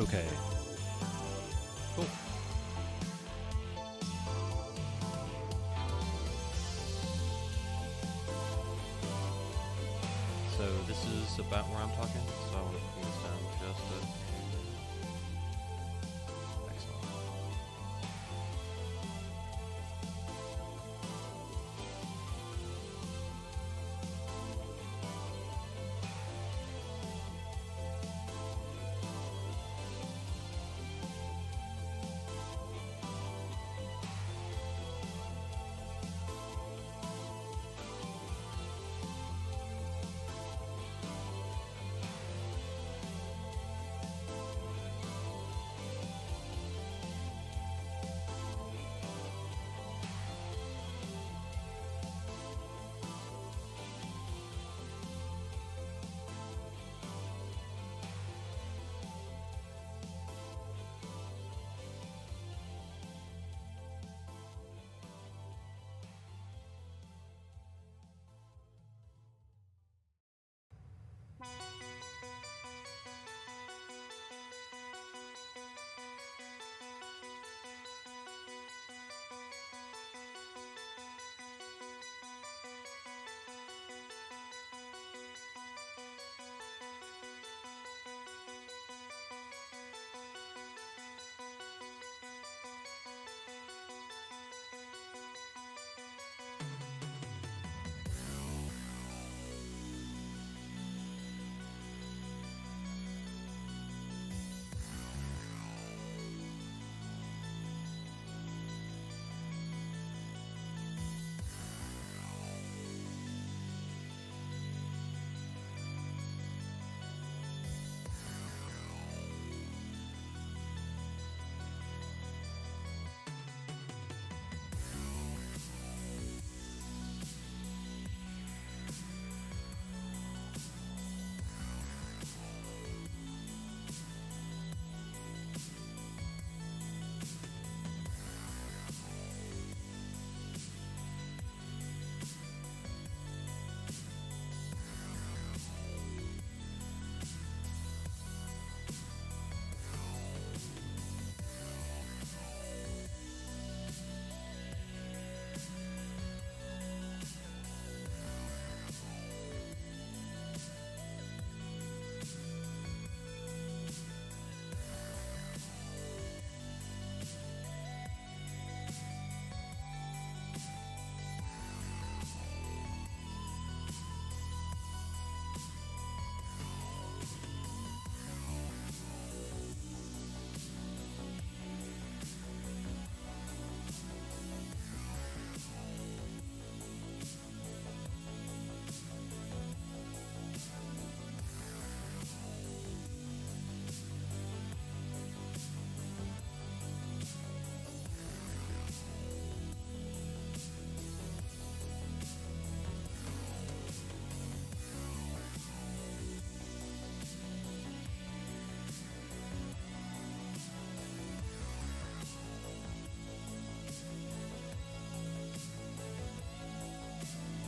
Okay. Cool. So this is about where I'm talking, so I want to bring this down just a... Excellent.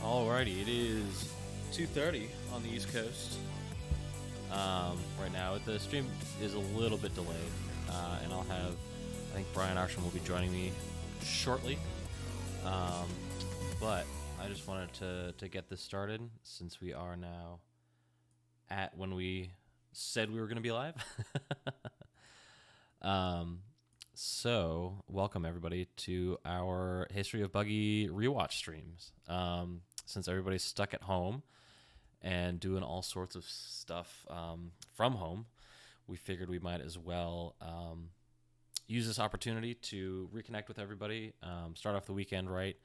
Alrighty, it is 2:30 on the East Coast. Right now, the stream is a little bit delayed, and I think Brian Arsham will be joining me shortly. But I just wanted to get this started since we are now at when we said we were going to be live. So welcome everybody to our History of Buggy rewatch streams. Since everybody's stuck at home and doing all sorts of stuff from home, we figured we might as well use this opportunity to reconnect with everybody, start off the weekend right,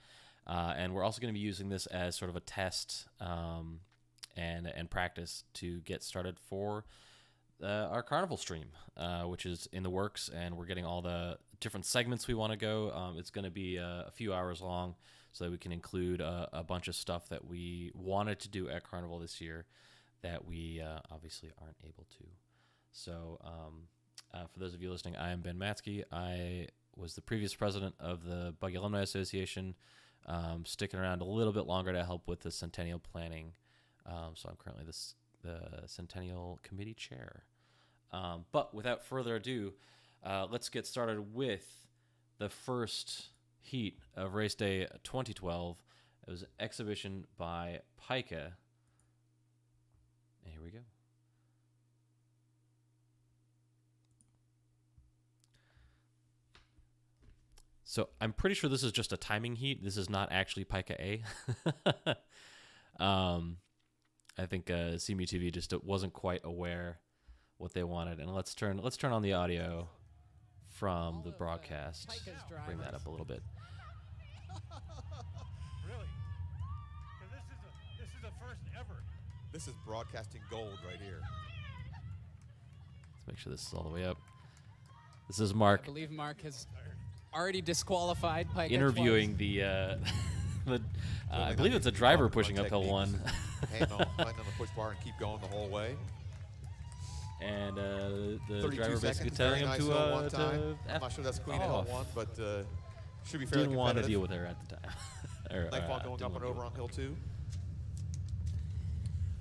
and we're also going to be using this as sort of a test and practice to get started for our carnival stream, which is in the works, and we're getting all the different segments we want to go. It's going to be a few hours long, so that we can include a bunch of stuff that we wanted to do at Carnival this year that we obviously aren't able to. So for those of you listening, I am Ben Matsky. I was the previous president of the Buggy Alumni Association, sticking around a little bit longer to help with the Centennial planning. So I'm currently the Centennial Committee Chair. But without further ado, let's get started with the first heat of Raceday 2012. It was an exhibition by Pika. And here we go. So I'm pretty sure this is just a timing heat. This is not actually Pika A. I think CMUTV just wasn't quite aware what they wanted. And let's turn on the audio from the broadcast. Bring that up a little bit. Really? This is a first ever. This is broadcasting gold right here. Let's make sure this is all the way up. This is Mark. I believe Mark has already disqualified Pika interviewing the I believe it's a driver pushing uphill one. Hand on the push bar and keep going the whole way. And the 32 driver basically seconds, telling very him nice to hill one time. I'm F not sure that's clean at off. one, but should be fairly Didn't want to competitive. deal with her at the time. Nightfall going up and over on hill 2.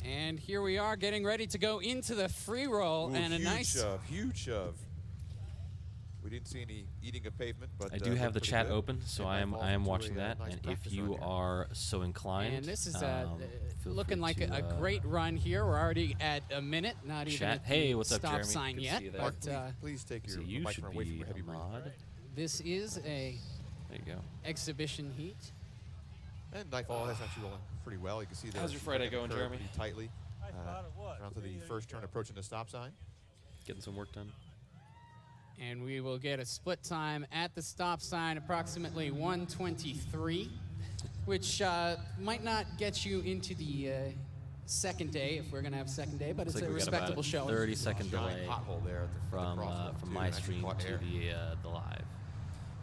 And here we are getting ready to go into the free roll. Ooh, And a huge nice shove, huge shove. We didn't see any eating of pavement, but I do have the pretty chat good. open, so And I am Nightfall watching to a, that. nice And if practice you run here. are so inclined, And this is feel looking free like to, a great run here. We're already at a minute, not even chat. at the Hey, what's up, stop Jeremy? sign Good to yet. see you there. Mark, But please take so your you mic should away from be your heavy a breathing. mod. this is a There you go. exhibition heat. And Nightfall that's actually rolling pretty well. You can see that. How's your Friday going, Jeremy? Pretty tightly. I thought it was. Around to the first turn approaching the stop sign. Getting some work done. And we will get a split time at the stop sign, approximately 1:23, which might not get you into the second day if we're going to have second day, but Looks it's like a we got about respectable a show. 30-second Giant delay pothole there at the crosswalk, from too, my and actually stream caught to air. the live.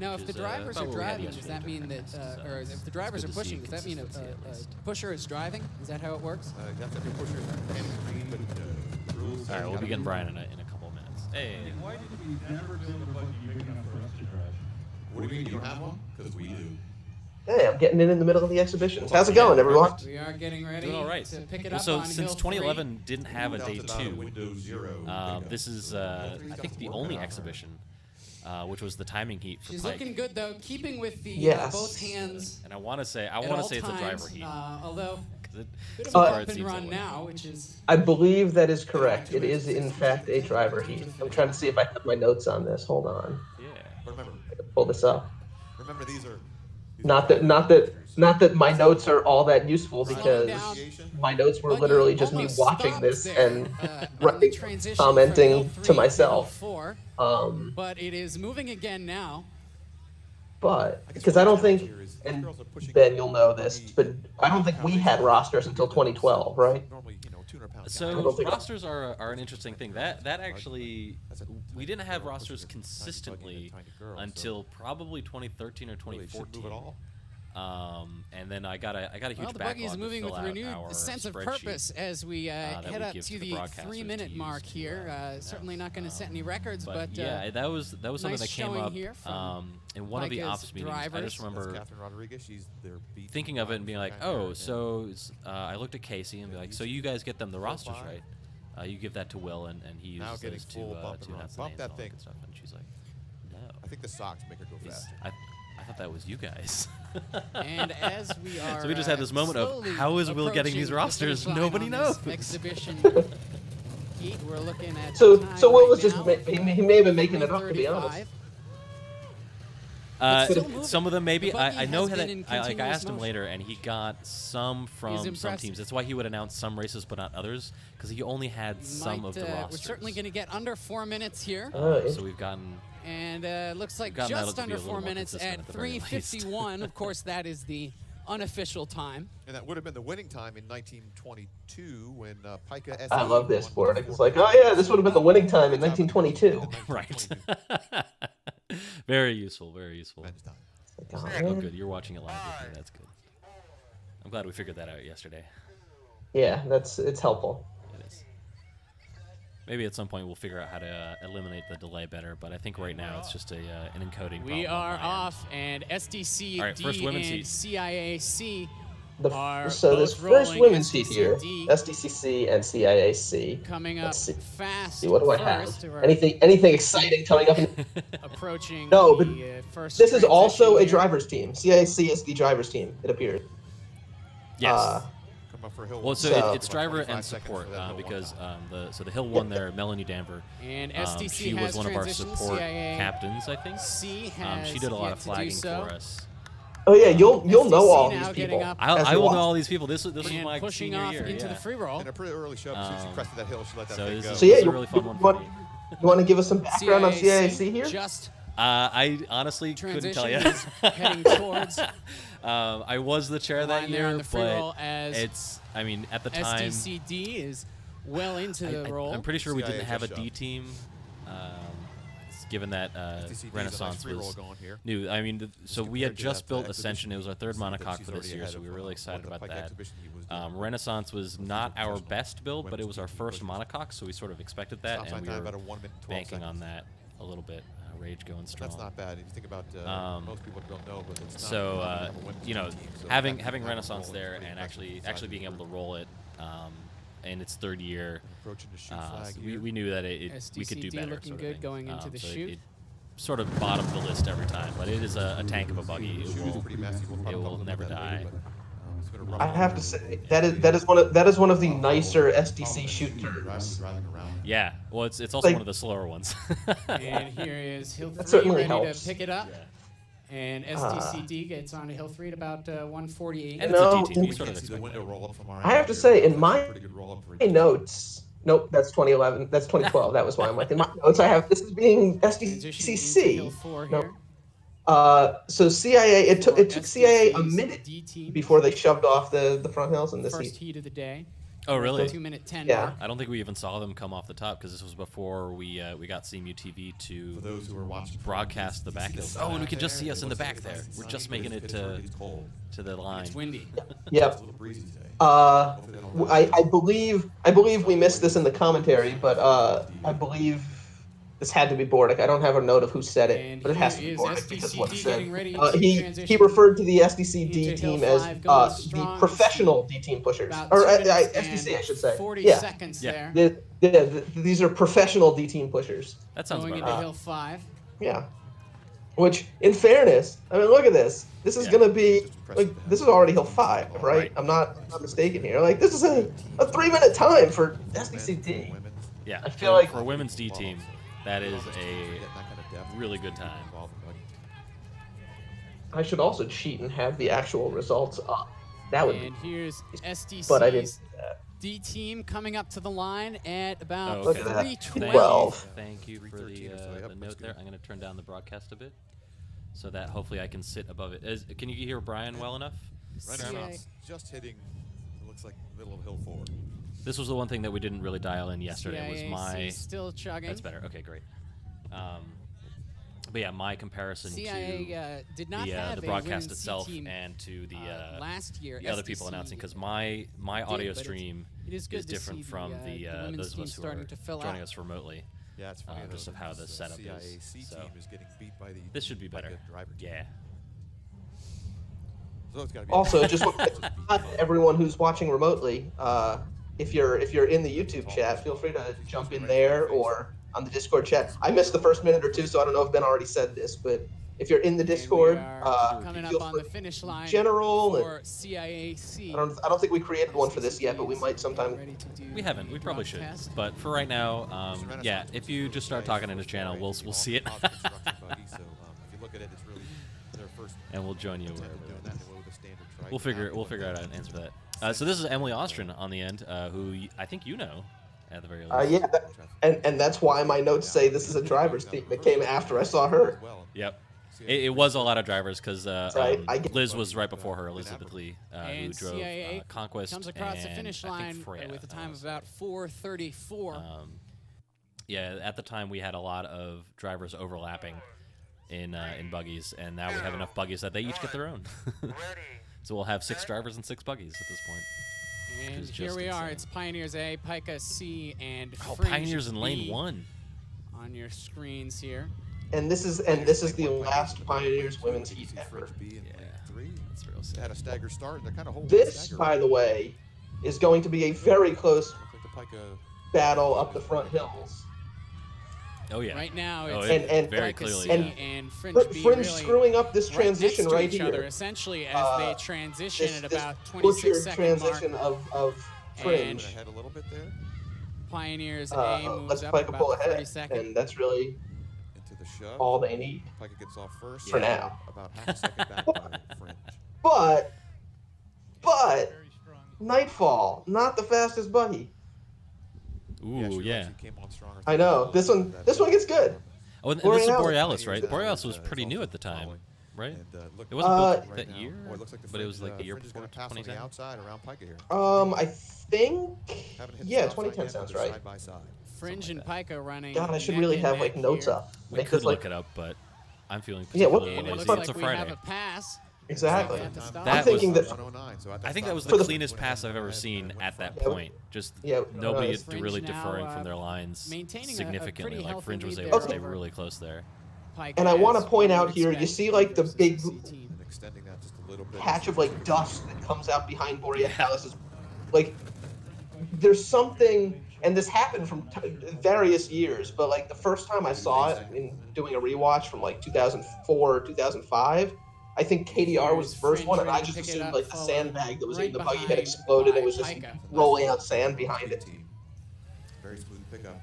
Now, which if the is, drivers about are what we had driving, does yesterday that mean during that, practice, so or if the it's drivers good are to see pushing, does that mean consistency at least. a pusher is driving? Is that how it works? You have to have your pusher and green, but rules. All right, we'll begin Brian in a couple of minutes. Hey. Why did we never build a buggy big enough for us to drive? What do you mean you don't have one? Because we do. Hey, I'm getting in the middle of the exhibitions. How's it going, everyone? We are getting ready Doing all right. to pick it Well, up so on since hill 2011 didn't have a Down day to about 2, Windows 0. this is I think the only exhibition, which was the timing heat for She's Pike. looking good though, keeping with the Yes. both hands. And I want to say at all it's a driver times, heat. Although 'Cause it, bit of so a far it bump and seems that run way. now, which is I believe that is correct. It is, in fact, a driver heat. I'm trying to see if I have my notes on this. Hold on. Yeah. But remember, I can pull this up. these are Not that my notes are all that useful, because down. my notes were Buggy literally just me almost watching stops this there, and on the writing, transition from commenting hill 3 to hill myself. 4, but it is moving again now. But guess because what I don't the think, challenge here is and girls are pushing Ben, you'll know this, but I don't think we had rosters until 2012, right? Normally, 200-pound So don't think- rosters are an interesting thing. That actually we didn't have rosters consistently until probably 2013 or really shouldn't 2014. move at all. And then I got a huge Well, the backlog buggy is to moving fill with out renewed our sense of spreadsheet. purpose as we that head we up give to to the the broadcasters to 3-minute use mark to, here. Certainly not going to set any records, but yeah, that was something nice that came showing up here from in one of the Pika's ops meetings. I drivers. just That's remember Catherine Rodriguez. She's their beat thinking of it and being like, driver oh, and so I looked at Casey and be like, so you guys get them the rosters five. right? You give that to Will and he Now uses getting those full bump to and run. announce the Bump names that and all that thing. good stuff. And she's like, no. I think the socks make her go faster. I thought that was you guys. and as we are So we just had this moment of, slowly how is Will getting these approaching the rosters? finish line Nobody on knows. this exhibition heat, we're looking at So time Will right was just now, he may have been making it up, to be 3:35. honest. Still moving. Some of them maybe. The buggy I know has that been in I continuous asked him motion. later, and he got some from some impressive. teams. That's why he would announce some races but not others, because he only had some Might, of the rosters. we're certainly going to get under 4 minutes here. So we've gotten. And looks like We've gotten that just to be under a little 4 more minutes consistent at at the very least. 3:51. Of course, that is the unofficial time. And that would have been the winning time in 1922 when Pika SE I love this won board. with It's like, oh yeah, this would have been the winning time in 1922. Right. Very useful. Very useful. men's time. Oh, good. You're watching it live with me. That's good. I'm glad we figured that out yesterday. Yeah, it's helpful. It is. Maybe at some point we'll figure out how to eliminate the delay better, but I think right now it's just an encoding problem. We on are my end. off, and SDCD All right, first women's and heat. CIAC are So this both first rolling women's heat here, SDCD SDCC and CIAC. coming up Let's see. fast. What do I have? First, or Anything exciting coming up? approaching No, but the first this is also a transition here. driver's team. CIAC is the driver's team. It appears. Yes. Come up for hill Well, one. so So- it's driver 25 and seconds support for that hill because one. the hill one there, Melanie Danver. And SDC she has was one of our transitioned. support CIA captains, I think. C has She did a lot yet of to do flagging so. for us. Oh yeah, you'll know all now these getting people. up as I you will know watch. all these people. This was And my pushing senior off year. into Yeah. the free roll. In a pretty early shove, as soon as she crested that hill, she let that so thing this go. is- So yeah, a really fun one for me. You want to give us some background on CIAC here? Just I honestly couldn't tell you. transition is heading towards I was the chair that line there on year, the free roll but as it's. I mean, at the time, SDCD is well into the roll. I'm pretty sure we CIA didn't have a just D shoved. team. Given that SDCD is a nice Renaissance free roll was going here. new. I mean, so we had compared to just that built exhibition, Ascension. It was our third you see that monocoque she's for this already year, ahead so we of, were really what excited the about Pike that. exhibition he was doing. Renaissance was not our professional best build, but it was our women's first team monocoque, so we sort of expected that, Stop sign and we time were about a 1 minute and 12 banking on seconds. that a little bit. Rage going strong. That's not bad. If you think about most people don't know, but it's not. So common to have a women's you know, team, so having having a Renaissance roll there is pretty and impressive actually being able to roll it in its third year, approaching the shoot so flag we here. knew that we could do SDCD better. looking sort of good thing. going into the so shoot. It sort of bottomed the list every time, but it is a tank of a buggy. The It shoot is will, pretty messy. We'll probably will talk about never that die. later, but, it's gonna run I all have over to say the that is one of the nicer SDC shoot turns. driving around. Yeah, well, it's also Like- one of the slower ones. And here is Hill 3 certainly ready helps. to pick it up. And SDCD gets on to Hill 3 at about 148. And No, it's a D team. You in- sort of See the expect window that. roll up from our I have to end say, here. in my Pretty good roll up for notes, nope, that's 2011. That's 2012. That was why I'm like, in my notes I have this is being Transition into Hill SDCC. 4 No. here. So CIA, it took CIA a SDC's minute D team. before they shoved off the front hills in this First heat. heat of the day. Oh, really? 2-minute 10 Yeah. mark. I don't think we even saw them come off the top because this was before we got CMU TV For to those who are watching broadcast the back hills. Oh, and we can just see us in the back there. We're just making it to the line. It's windy. Yep. A little breezy today. I believe we missed this in the commentary, but I believe this had to be Bordick. I don't have a note of who said it, And but it has to here be is Bordick because what he SDCD getting said. ready to He transition referred to the SDCD into Hill team as 5, going the strong. professional D team pushers, About or 2 minutes SDC, I and should say. 40 Yeah, seconds Yeah. there. these are professional D team pushers. That sounds Going about into right. Hill 5. Yeah. Which, in fairness, I mean, look at this. This is Yeah. gonna be like this is already Hill 5, right? Right. I'm not mistaken here. Like this is a 3-minute time for SDCD. Yeah, I feel like- for a women's D team, that is a Getting that kind of depth. really good time. I should also cheat and have the actual results up. That would And be. here's SDC's But I didn't. do that. D team coming up to the line at about Oh, okay. Look at that. 3:20. 12. Thank you for 3:13 the, or so, yep, the that's note there. good. I'm going to turn down the broadcast a bit so that hopefully I can sit above it. Can you hear Brian well enough? Renaissance just hitting, it looks like middle of hill 4. This was the one thing that we didn't really dial in yesterday. Was CIAC my still chugging. that's better. Okay, great. But yeah, my comparison CIA to did not the have a broadcast women's itself C-team, and to the last year. the other people SDC announcing because my audio but stream it is good is to different see from the women's those of team us who starting are to fill joining out. us remotely. Yeah, it's funny. Just though, of how the because, setup is, CIAC so. team is getting beat by the. This should be by better. the driver team. Yeah. So it's gotta be Also, just want to everyone who's watching remotely, if you're in the YouTube chat, feel free to jump in there or on the Discord chat. I missed the first minute or two, so I don't know if Ben already said this, but if you're in the And we Discord, are coming feel up on free- the finish line general for CIAC. I don't think we created one for this yet, but we might sometime. Ready to do We haven't. We the probably should. broadcast. But for right now, yeah, if you just start talking in the channel, we'll see it. So, if you look at it, it's really their first And we'll join you attempt wherever at doing that that. is. They went with a standard trike. We'll figure out an answer for that. So this is Emily Ostrin on the end, who I think you know at the very least. Yeah, and that's why my notes say this is a driver's team. It came after I saw her. Yep. It was a lot of drivers because Right, I get- Liz was right before her, Elizabeth Lee, who And drove CIA Conquest comes across the and finish I think line Freya, with a time of also. about 4:34. Yeah, at the time we had a lot of drivers overlapping in buggies, and now we have enough buggies that they each get their own. So we'll have 6 drivers and 6 buggies at this point. And is here just we are. insane. It's Pioneers A, Pica C, and Oh, Fringe Pioneers in lane B 1. on your screens here. And this is the last Pioneers women's heat ever. French B in lane 3. That's real They sad. had a stagger start, and they're kind of holding the This, stagger. by the way, is going to be a very close Looks like the Pika battle up the front hills. Oh yeah. Right now, Oh, it's and- very Pika clearly. C yeah. and Fringe B Fringe really screwing up this transition right, right next to each here. other, essentially, as they transition This, at this about butchered 26-second mark. transition of Fringe. ahead a little bit there Pioneers A Lets moves up Pika about pull the ahead, 32nd. and that's really into the shove. all they need. Pika gets off first. For now. About half a second back by Fringe. But Very strong. Nightfall, not the fastest buggy. Ooh, yeah. She came on stronger. I know. This one gets good. Oh, and this is Borealis. Borealis, right? Borealis was pretty new at the time, right? And, look, It wasn't built right that now. year, Oh, it looks like the but it was Fringe, like the year Fringe is before, gonna pass on the 2010. outside around Pika here. I think Haven't hit the yeah, stop sign 2010 yet, sounds but they're right. Side by side. Fringe and Pika running. God, I should neck really and have like neck notes here. up We because could like look it up, but I'm feeling Yeah, what- particularly And it lazy. looks It's a like we have Friday. a pass. exactly. At the stop. That I'm thinking was- that 109, so I think that was For the the- cleanest pass I've ever seen at that Yeah, point. Just yeah, nobody nice. had really Fringe now, deferring from their lines maintaining a significantly. pretty Like healthy Fringe was lead able to there stay over really close there. Pika, And I want as to point one out would here, you expect see like the versus big C team. and extending that just a little bit. patch of like dust that comes out behind Borealis. Like there's something, and this happened from various years, but like the first time I saw it in doing a rewatch from like 2004 or 2005, I think KDR was the first one, and I just assumed like the sandbag that was in the buggy had exploded and it was just rolling out sand behind it. Very smooth pickup.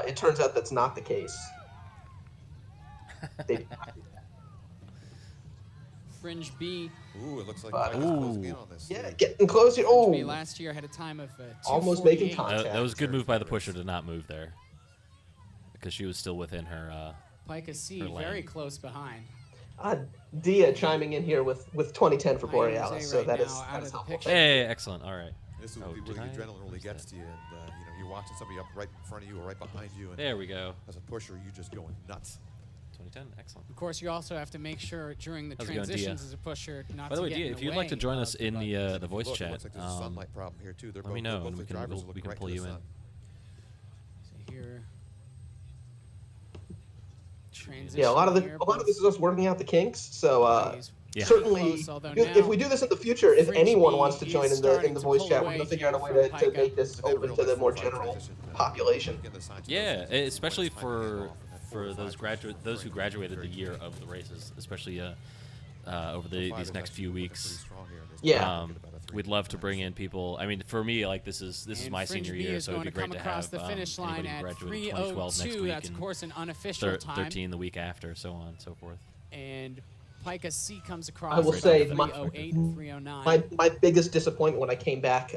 It turns out that's not the case. They, Fringe B. Ooh, it looks like But, Pika's closing in on this. yeah, getting closer. Fringe B Oh, last year had a time of almost making 2:48. contact. That was a good move by the pusher to not move there, because she was still within her. Pika C Her lane. very close behind. Dia chiming in here with 2010 for Pioneers A Borealis, so right that is now out that of is the helpful. picture. Hey, excellent. All right. This is Oh, where did the I adrenaline really miss gets that? to you, and you're watching somebody up right in front of you or right behind you, and There we go. as a pusher, you just going nuts. 2010, excellent. Of course, you also have to make sure during the How's it going, Dia? transitions as a pusher not By to the way, get Dia, in if the you'd like to way join us of in buggy. the voice Look, it chat, looks like there's a sunlight problem here too. They're let me both, know, both and the we can drivers we'll- are we looking can right pull to you the in. sun. So here, transition Yeah, a lot of here, this is us working out the kinks. So Buggies Yeah. certainly, close, although if now we do this in the future, if Fringe anyone B wants to is join in starting the to voice pull chat, we're away gonna figure out a here way from to Pika. make this But they have open real to the nice more full-fire general transition, population. getting the signs of Yeah, those especially points might be for off, and that for 4 or those 5 graduate those who very graduated the good year here. of the races, especially over The these fighters next actually few looking weeks. pretty strong here. There's Yeah. no Um, thinking about a 3 we'd love to match. bring in people. I mean, for me, like this is And my Fringe senior B year, is so it'd going be to great come to across have the finish anybody line who at graduated in 2012 next 3:02. week, That's of and course an unofficial time. 13 the week after, so on and so forth. And Pika C comes across. I will at say 3:08, 3:09. My biggest disappointment when I came back.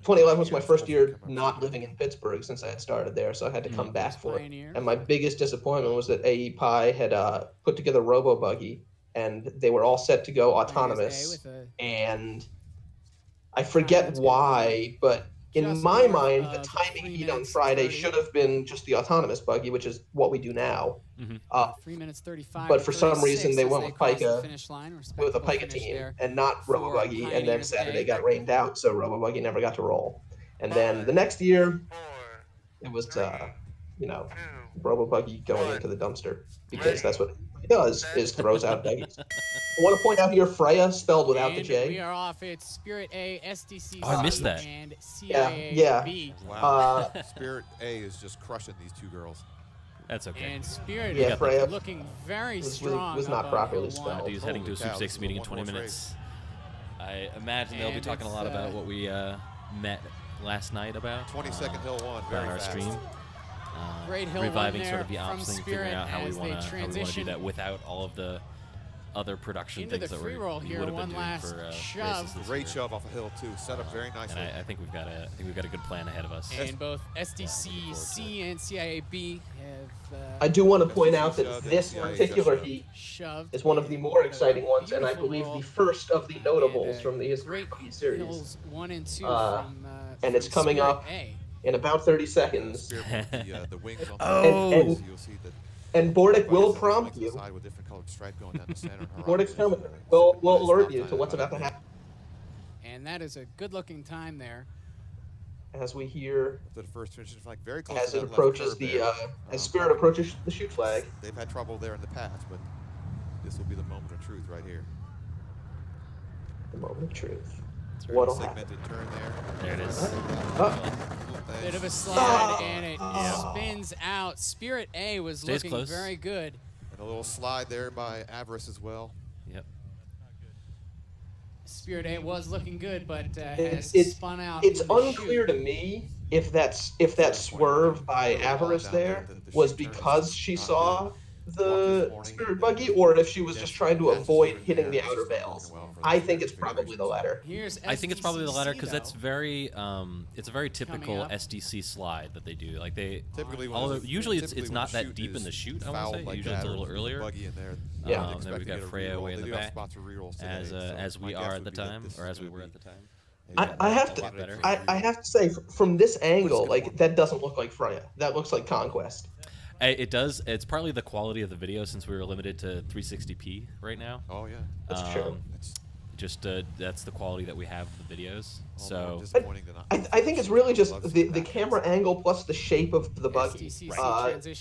2011 was my first year not living in Pittsburgh since I had started there, so I had to come back for it. Pioneer. And my biggest disappointment was that AE Pi had put together Robo Buggy, and they were all set to go Pioneers A autonomous. with a And I forget that's gonna why, but in just my north mind, the of timing 3 heat on minutes Friday 30. should have been just the autonomous buggy, which is what we do now. 3 minutes 35. But to for some 36 reason, they as went with cross the Pika, finish line. with a Respectable Pika finish team there and not for Robo Buggy, and then Pioneers Saturday A. got rained out, so Robo Buggy never got to roll. And then the next year, it was Robo Buggy going into the dumpster, because that's what it does, is throws out buggies. I want to point out here Freya spelled without the And J. we are off. It's Spirit A, SDC Oh, I missed that. and CIA yeah. B. Wow. Spirit A is just crushing these two girls. That's okay. And Spirit Yeah, is Freya looking very was strong. not up on properly hill one. spelled. He's heading to a Holy cow, sweepstakes this is meeting a in 20 one-horse minutes. I imagine they'll be And talking a it's, lot about what we met last night about. 22nd hill one, about very our fast. stream. Great hill Reviving one sort of there the from ops thing, Spirit figuring out how we as they want to do transition that without all of the other production into the things that free roll we here. would have been One doing last for shove. races this Great year. shove off a hill too. Set up very And nicely. I think we've got a good plan ahead of us. And both SDC C and CIA B have I do want to point SDC out that shoved this and CIA particular just heat shoved. is one of the more exciting ones, and I Beautiful believe roll. the first of the notables And, from the Great History series. hills 1 and 2 And from it's coming Spirit up A. in about 30 seconds. Spirit with the wings on Oh! the so you'll see that And Bordick will buttons prompt to the you. side with different colored stripe going down the center and Bordick's horizon. helmet will Synchronized stop alert you to time what's about about to a minute. happen. And that is a good looking time there. as we hear To the first finish flag, very close as to it that left approaches curve the there. as Spirit approaches the shoot flag. They've had trouble there in the past, but this will be the moment of truth right here. The moment of truth. Very What'll happen? segmented turn there. There it is. Bit of a And slide, and it Yeah. spins out. Spirit A was Stays looking close. very good. a little slide there by Avarice as well. Yep. Spirit A was looking good, but has It's spun out. it's in the unclear chute. to me if that swerve by Avarice there was because she saw the Spirit Buggy, or if she was just trying to avoid hitting the outer bales. I think it's probably the latter. Here's I think it's probably the latter because SDCC, that's though. very it's a very typical up. SDC slide that they do. Like they Typically, usually it's typically when not the that chute deep in is the chute. I fouled want to say like usually it's a that, little or earlier. Buggy in there. Yeah. And then we've got Freya way in the back, as we are at the time, or as we were at the time. I have a lot better. to I have to say from this angle, like that doesn't look like Freya. That looks like Conquest. It does. It's partly the quality of the video since we were limited to 360p right now. Oh yeah, That's true. That's Just that's the quality that we have of the videos. So disappointing to not. I think it's really just the camera angle plus the shape of the Buggy. SDCC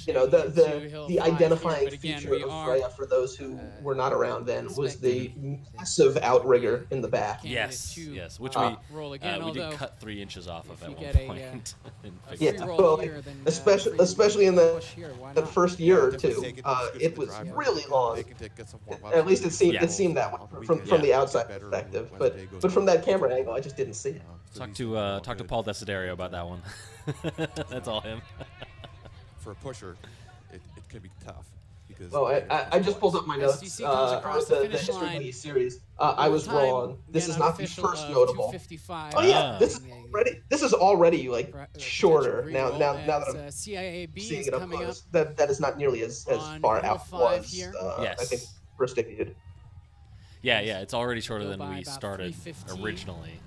You know, transitioning the into Hill 5 identifying here, but again, feature we of are, Freya for those who were not around then was the expecting massive outrigger in the back. yes, to, yes, which roll again, we did although cut 3 inches off of if at you one get a, point. and a fixed Yeah, free it. roll well, here, then, especially in the push here, why that not? first year or Definitely two, take it's good it for the was driver. really long. They can get some warm-ups. At least it seemed that way On the from weekend, the get outside better perspective. when But Wednesday goes but from on. that camera angle, I just didn't see it. So Talk these to things are all talk to good. Paul Desiderio about that one. That's all him. For a pusher, it can be tough because. Oh, I just pulled up my notes. SDC comes across the finish History line. Buggy series. I was Time, wrong. This again, is not the unofficial first of notable. 2:55. Oh yeah, Ah. this is already like shorter now. Reroll Now that as, I'm CIAB seeing is it up coming up close, that is not nearly as on far Hill out 5 was. here. I think Yes. first dictated. Yeah, it's already shorter Go than by we about started 3:15. originally.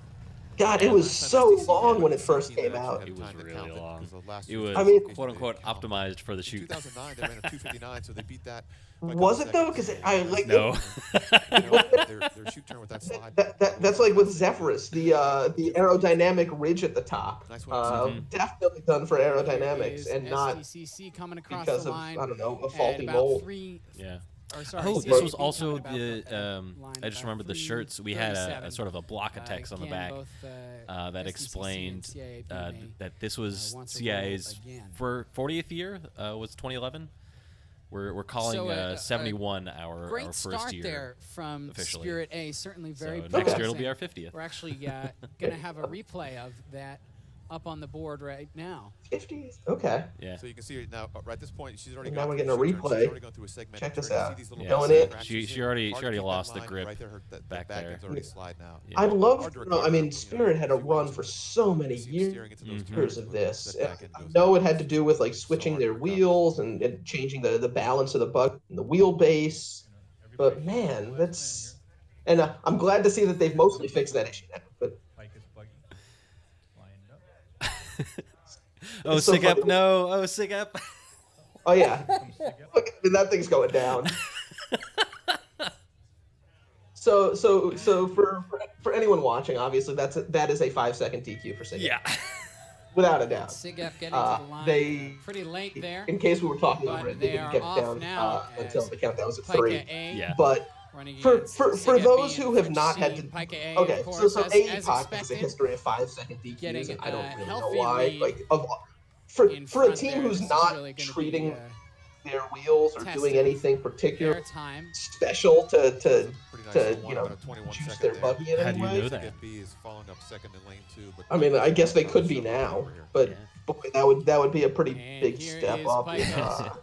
God, it Yeah, was last time so SDC long had when it a first 17 came that actually out. had It was time to really count it long. because the last It year's was I mean- quote unquote they count. optimized for the In shoot. 2009, they ran a 2:59, so they beat that. by a Was couple it though? seconds. Because I like No. Their shoot turn with that slide. that's like with Zephyrus, the aerodynamic ridge at the top. Nice one. Definitely done for Here aerodynamics is and not SDCC coming across because the of line I don't know a at faulty about mold. 3. Yeah. Or sorry, Oh, CIAB this was coming also about the. line I just about remembered the shirts. We had a sort of a block of text on the again, back both, that SDCC and explained CIAB may, that this was want to CIA's roll again. for 40th year. Was 2011. We're calling So, 71 our Great first start year. there from officially. Spirit A. Certainly very So next year it'll promising. be our 50th. We're actually going to have a replay of that up on the board right now. 50s. Okay. Yeah. So you can see it now. Right at this point, she's already And gone now we're through getting a shoot turn. She's replay. already gone through a segment. Check this turn. You see out. these little Yeah, Going bumps in. and crashes She in. already Hard to keep that lost the line, grip right there, that back back there. end's already sliding out. Yeah. I love. Hard to I recover, mean, you know, Spirit had a if you run watch for it. so many You see him steering into those years turns of when this. that back end I goes know out. it had to do with like So switching hard to their recover. wheels and changing the balance of the bug and the wheelbase. But man, that's and I'm glad to see that they've mostly fixed that issue now. But Oh, It's so Sig up! funny. No! Oh, Sig up! oh yeah, look, I mean, that thing's going down. So for anyone watching, obviously that is a 5-second DQ for Sig. Yeah. Without a doubt. Sigep getting to the line They pretty late there. in case we were talking But over it, they they didn't are get off down now until as the countdown was at Pika 3. A Yeah. But running for against for Sigep those B who in have French not had C. to Pika A, okay, of course, so as AEPOC has a expected, history of 5-second getting DQs, and I don't a really know healthy why. lead Like in for a front team there. who's This is not really gonna treating be, their wheels or test doing of anything their particularly time. special to Pretty nice little one, you know about a 21 juice second their there. buggy in How any do you way. know that? B is following up second in lane 2, but I mean, I guess they could be now, but Yeah. boy, that would be a pretty And big here step is up. Pika.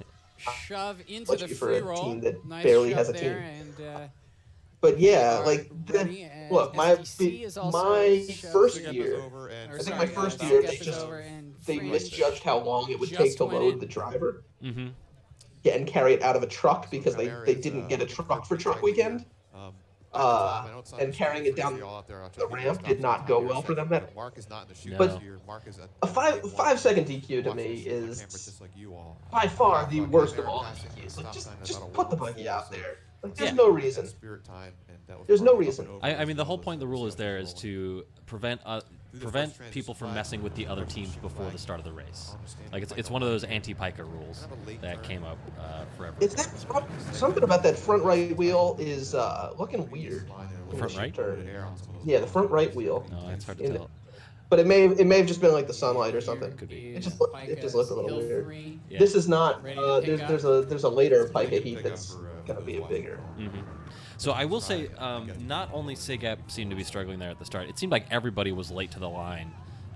Shove into the Especially for free a roll. team that Nice barely shove has a there, team. and But yeah, are like ready, and look, SDC is also my shoved first here. year, Or I think sorry, my first Sigep year they is just over, and they Fringe misjudged how long it would just take to went load in. the driver. Mm-hmm. Yeah, and carry it out of a truck because they didn't get a truck for truck weekend. And carrying it down the ramp did not go well for them. That Mark is not in the shoot No. this year. Mark is a 5-second DQ to me is by far the worst of all DQs. Like just put the buggy out there. Like there's Yeah. no reason. There's no reason. I mean, the whole point of the rule is there is to prevent prevent people from messing with the other teams before the start of the race. Like it's one of those anti-piker rules that came up forever Is ago. that something about that front right wheel is looking weird? Front right? Yeah, the front right wheel. No, it's hard to tell. But it may have just been like the sunlight or something. Could be. It just looked a little weird. Yeah. This is not. There's a later Pika heat that's gonna be a bigger. So I will say, not only SIGEP seemed to be struggling there at the start. It seemed like everybody was late to the line.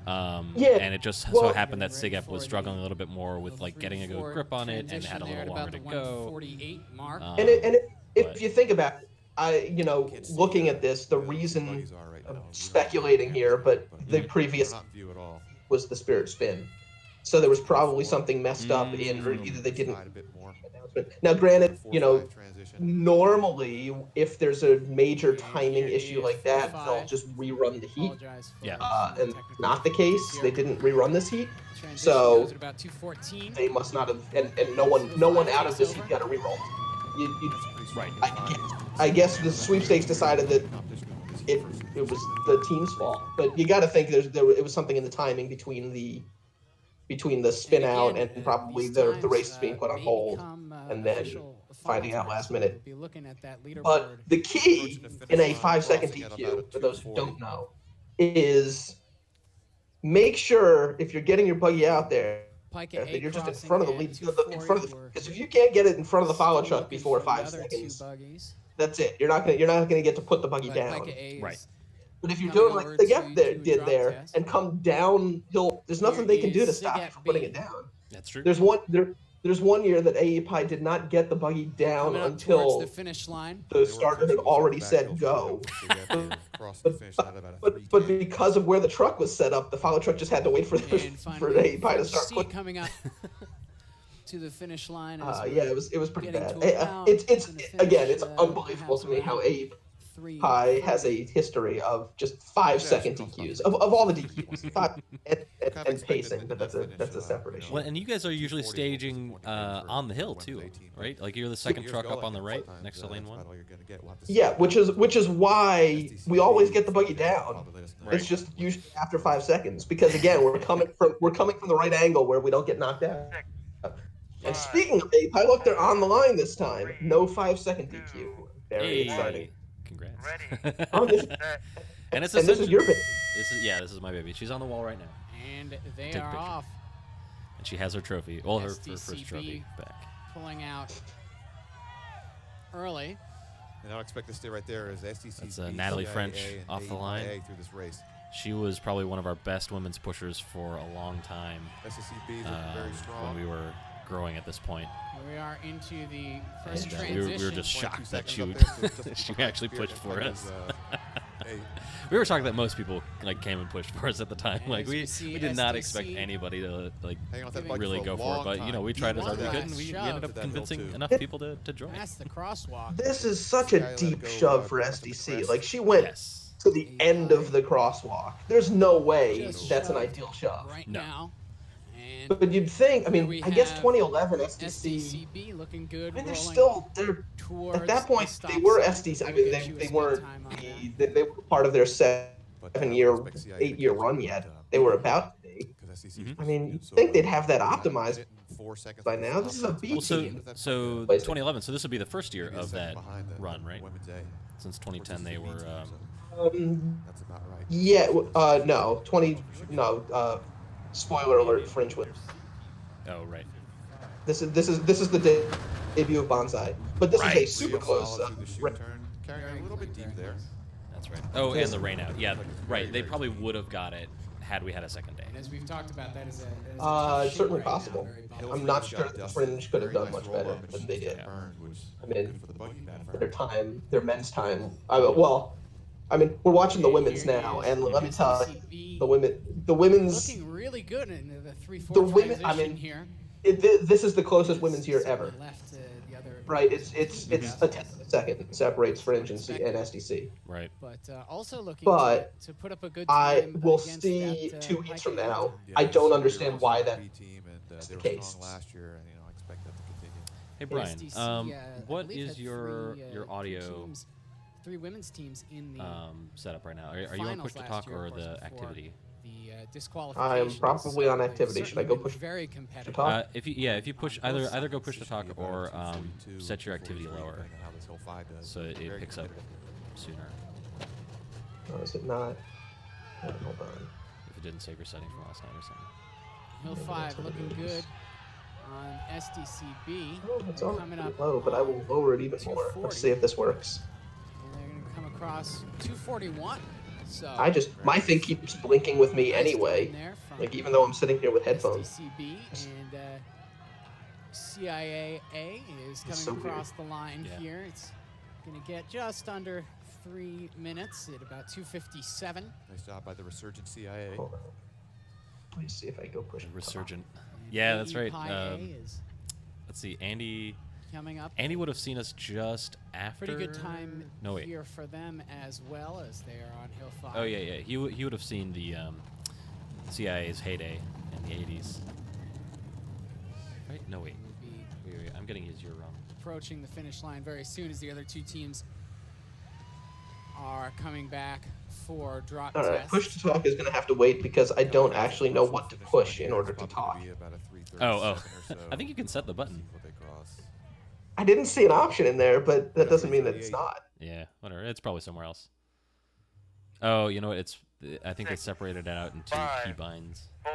And it just so happened that SIGEP was struggling a little bit more with like getting a good grip on it and had a little longer to go. If you think about it, looking at this, the reason I'm speculating here, but the previous was the Spirit Spin. So there was probably something messed up in, or either they didn't. Now, granted, normally if there's a major timing issue like that, they'll just rerun the heat. Yeah. And not the case. They didn't rerun this heat, so they must not have. And no one out of this heat got a reroll. Right. I guess the sweepstakes decided that it was the team's fault, but you got to think it was something in the timing between the spin out and probably the race being put on hold and then finding out last minute. But the key in a 5-second DQ, for those who don't know, is make sure if you're getting your buggy out there that you're just in front of the lead, because if you can't get it in front of the follow truck before 5 seconds, that's it. You're not gonna get to put the buggy down. Right. But if you're doing like the Gep did there and come downhill, there's nothing they can do to stop you from putting it down. That's true. There's one year that AEPI did not get the buggy down until the finish line. The starter had already said go. But because of where the truck was set up, the follow truck just had to wait for AEPI to start putting. Coming up to the finish line. Yeah, it was pretty bad. It's unbelievable to me how AEPI has a history of just 5-second DQs of all the DQs, and pacing. But that's a separate issue. Well, and you guys are usually staging on the hill too, right? Like you're the second truck up on the right next to lane 1. Yeah, which is why we always get the buggy down. Right. It's just usually after 5 seconds because again we're coming from the right angle where we don't get knocked out. And speaking of AEPI, look, they're on the line this time. No 5-second DQ. Very exciting. Congrats. And this is your baby. This is my baby. She's on the wall right now. And they are off. And she has her trophy. Well, her first trophy back. Pulling out early. And I'll expect to stay right there as SDC. That's Natalie French off the line. Through this race. She was probably one of our best women's pushers for a long time. SDCB is very strong. When we were growing at this point. We are into the first transition. We were just shocked that she actually pushed for us. We were shocked that most people came and pushed for us at the time. Like we did not expect anybody to really go for it, but we tried as hard as we could, and we ended up convincing enough people to join. That's the crosswalk. This is such a deep shove for SDC. Like she went to the end of the crosswalk. There's no way that's an ideal shove. Right now. But you'd think, I guess 2011 SDCB looking good. They're at that point they were SDC. They weren't they were part of their 8-year run yet. They were about to be. You'd think they'd have that optimized by now. This is a B team. So 2011. So this would be the first year of that run, right? Since 2010, they were. That's about right. Yeah. No. Spoiler alert, Fringe wins. Oh, right. This is the debut of Bonsai, but this is a super close. Carrying a little bit deep there. That's right. Oh, and the rain out. Yeah, right. They probably would have got it had we had a second day. And as we've talked about, that is it's certainly possible. I'm not sure that the Fringe could have done much better than they did. Their men's time. We're watching the women's now, and let me tell you, the women's looking really good in the 3-4 the women. Here. This is the closest women's year ever. Right, it's a 10th second separates Fringe and SDC. Right. But also looking to put up a good I time. will see 2 weeks from now. I don't understand why that's the case. Last year, and I expect that to continue. Hey Brian, what is your audio 3 women's teams in the setup right now. Are you on finals push to last talk year, or of course, the before activity? The disqualifications. I'm probably on So they've activity. Should I certainly go been push very to competitive. talk? If you push on both either go sides. push to talk or set your activity lower, so it picks up sooner. Oh, is it not? Oh, hold on. If it didn't save your setting from last night or something. Hill 5 looking good on SDCB. Oh, it's They're already coming pretty up low, but I will on lower it even more. 240. Let's see if this works. And they're going to come across 241. So My thing keeps blinking with me nice anyway. game there from Like, even though I'm sitting here with headphones. SDCB and CIAA is coming so across the line Yeah. here. It's going to get just under 3 minutes at about 2:57. Nice job by the resurgent CIA. Hold on. Let me see if I go push. Resurgent. And Yeah, that's right. Pi A is Let's see, Andy coming up. would have seen us just after. Pretty good time No wait. here for them as well, as they are on Hill 5. Oh yeah. He would have seen the CIA's heyday in the 80s. Right? No wait. We'll be Wait. I'm getting his year wrong. approaching the finish line very soon as the other 2 teams are coming back for drop All right, tests. push to talk is going to have to wait because I don't actually know what to push in order to talk. Oh. I think you can set the button. I didn't see an option in there, but that doesn't mean that it's not. Yeah, whatever. It's probably somewhere else. Oh, you know what? I think they separated it out into key binds. 4,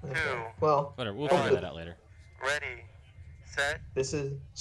3, 2, Well, Whatever. We'll figure that out later. ready, set.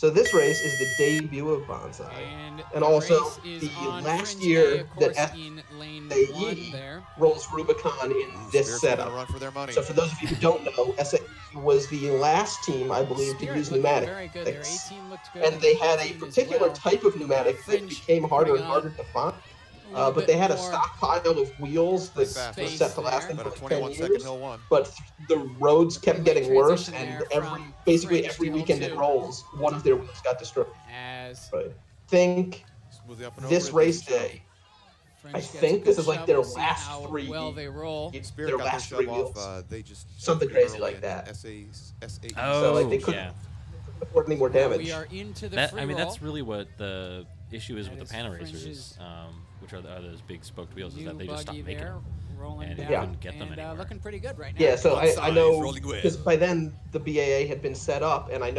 this race is the debut of Bonsai. And And the also, race is the on last Fringe year A, of that course, in lane SAE 1 there. rolls Rubicon in this Spirits setup. gonna run for their money. So for those of you who don't know, SAE was the last team, I believe, to Spirit use looking pneumatic very good there. things. 18 looked good. And they had a 18 as particular well. type of pneumatic that Fringe became harder and putting harder on to find. a little But they bit had a more stockpile of wheels that Fast. was set to last them About for a like 10 21-second years. hill 1. But the roads kept Late getting worse, transition and there from basically Fringe every to hill weekend 2. it rolls, one of their wheels got destroyed. As Right. Think Smoothly up and this over it, race doesn't show. day, Fringe I gets a think good this is like shove. their We'll see last how 3. well they roll. Spirit Their got last their 3 shove wheels. off. They just Something pretty crazy early like in that. SAE. Oh, So, like, they couldn't yeah. afford any more Now damage. we are into the That, free I mean, roll. that's really what the issue is That with is the Pana Fringe's racers, which are those big spoked wheels, is New that they just stopped Buggy making there, them. rolling and down, you couldn't get them and anywhere. looking pretty good right now. Yeah, so I Bonsai know, rolling with. because by then the BAA had been set up, and I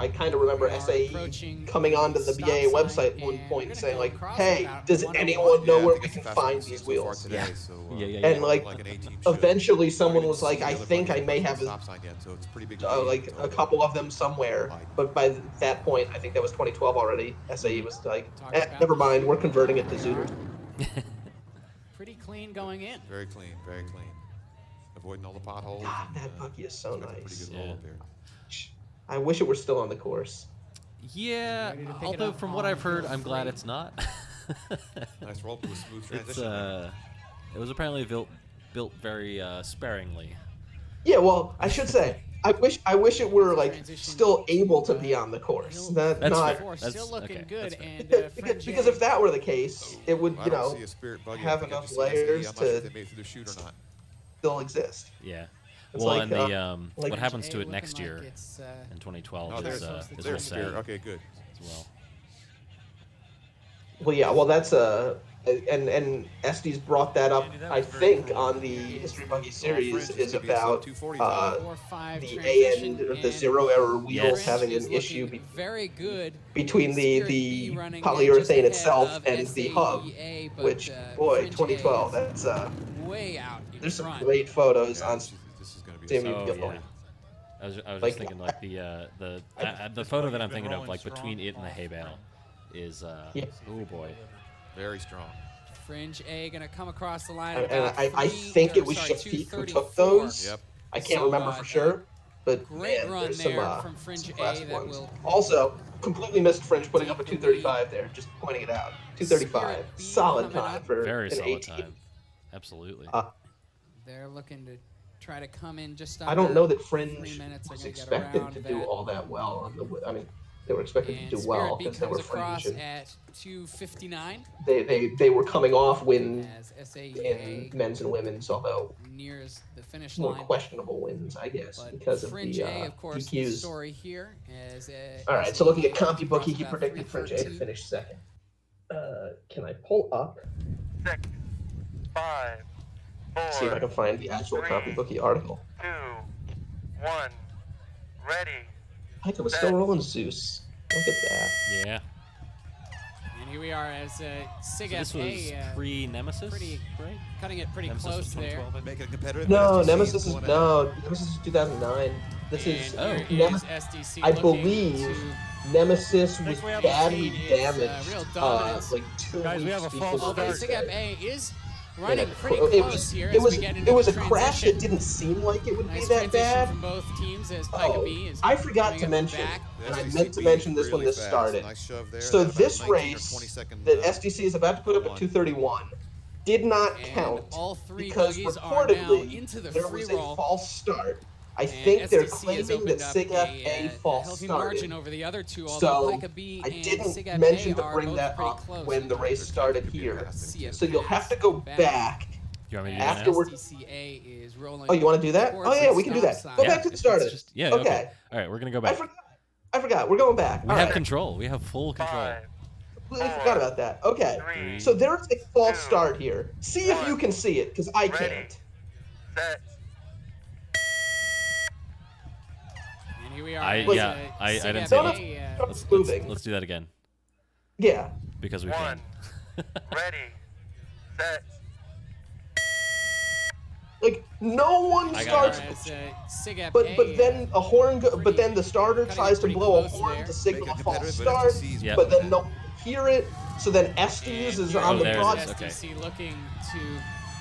kind of remember We are SAE approaching coming onto the stop BAA sign, website at one and point we're and gonna saying go like, across hey, about does 101. anyone know Yeah, I where think we it's the can fastest find we've these seen so far wheels? today, so, Yeah. And like, an 18 should. eventually someone Don't was even like, see I the other think I buggies may approaching have the stop sign yet, so it's a pretty big like delay a until- couple of them somewhere, but by that point, I think that was 2012 already. SAE was like, Talked about never mind, we're converting it to Zooter. Pretty clean going in. Very clean, very clean. Avoiding all the potholes. God, and, that buggy is so it's got a pretty nice. good roll Yeah. up there. I wish it were still on the course. Yeah, Ready to pick it although up from what on I've heard, hill I'm glad 3. it's not. Nice roll to a smooth It's transition. it was apparently built very sparingly. Yeah, well, I should say, I wish it were like Transition still able to to, be on the course. Hill That's fair. four, That's- still looking okay, good, that's fair. and because, Fringe because if A that were the case, it would, I you don't know, see a Spirit buggy. have I think I enough just see SAE. layers I'm not sure if to- they made it through the chute or not. still exist. Yeah. It's Well, like, and the like- what happens to A it next looking like year it's, in 2012 Oh, is there's, supposed to is turn all there's set Spirit. Okay, good. as well. Well, yeah, well, that's and Estes brought that up, I think, on the History Buggy series, is about 4-5 the transition, A and the and zero error wheels Yes. having Fringe an is issue looking very good. between Spirit the B running polyurethane just ahead itself of and the hub, SAEA, but, which, boy, Fringe A 2012, is that's way out in there's some front. great photos Yeah, on this is going to be Jimmy a Oh Gill. yeah. I was Like, just thinking like the photo that I'm thinking of, like between it and the hay bale, is Yeah. oh boy. very strong. Fringe A gonna come across the line. And about I think it was sorry, Shafiq who 234. took those. Yep. I can't So, remember for sure, but great man, run there's there some, from Fringe some A classic that ones. will Also, completely missed Fringe putting up a take the 235 there, just pointing it out. 235, Spirit B solid coming time up. for Very an solid 18. time. Absolutely. They're looking to try to come in just I don't know that 3 Fringe minutes. They're was gonna get expected around to do that. all that well on the. I mean, they were expected And to do Spirit well B because they comes were across Fringe. And at 2:59 they were coming off wins as in SAEA men's and women's, although nears the finish more line. questionable wins, I guess, But because of Fringe the A, of course, the DQs. story here as All right, so looking at SAEA CompuBook, he across about predicted Fringe A to 3:13. finish second. Can I pull up? 6, 5, 4, See if I can find the actual 3, copybookie article. 2, 1. Ready. Pika was still rolling Zeus. Look at that. Yeah. And here we are as So Sig this was FA pre-Nemesis, pretty right? cutting it pretty Nemesis was close there. 2012, I think. Make it competitive. No, but SDC Nemesis is pulling Nemesis is 2009. This is And here Nemesis. is SDC I looking believe to Nemesis was we have badly seen its, damaged. real dominance. Like 2 Guys, we weeks have a before false although start. Sig Raceday. FA is In running a pretty cro- close here as we get into it was the a crash transition. that didn't seem like it would Nice be that transition bad. from both teams as Pika B is I forgot coming to up mention, back. and I SDC meant to beat mention this when really this fast. started. Nice shove there. So They had about this 19 or race 20 second, that SDC is about to put up at one. 231 did not And count all three because buggies are now reportedly into the there free was a roll. false start. I And think they're SDC has claiming that opened up Sig FA a false healthy started. margin over the other two, although So Pika B I and didn't Sig FA mention to are bring both that pretty up close. when the race started here. See a So you'll have to pass go back You want me to do that now? afterward. SDCA is rolling. Oh, you want to do that? towards Oh yeah, the we can do stop that. sign. Go Yeah, back to the it's start of just- this. yeah, Okay. All right, we're gonna go I back. forgot. I forgot. We're going back. We All have right. control. We have full control. 5, Completely forgot about that. Okay. 3, So there's a false Two. start here. See if you can see it, because I Ready. can't. set. And here we are. I- as, yeah, I Sig didn't FA, see Let's moving. Let's do that again Yeah. because we 1. can. Ready. Set. Like no one I got starts. it. as, Sig FA, But then a horn. But then the starter cutting tries it to pretty blow a close horn there. to signal Make a it false competitive, but start. SDC's Yep. But then winning no one hear it. So then Estes is and on Oh, the there it is. broadcast. Okay. SDC looking to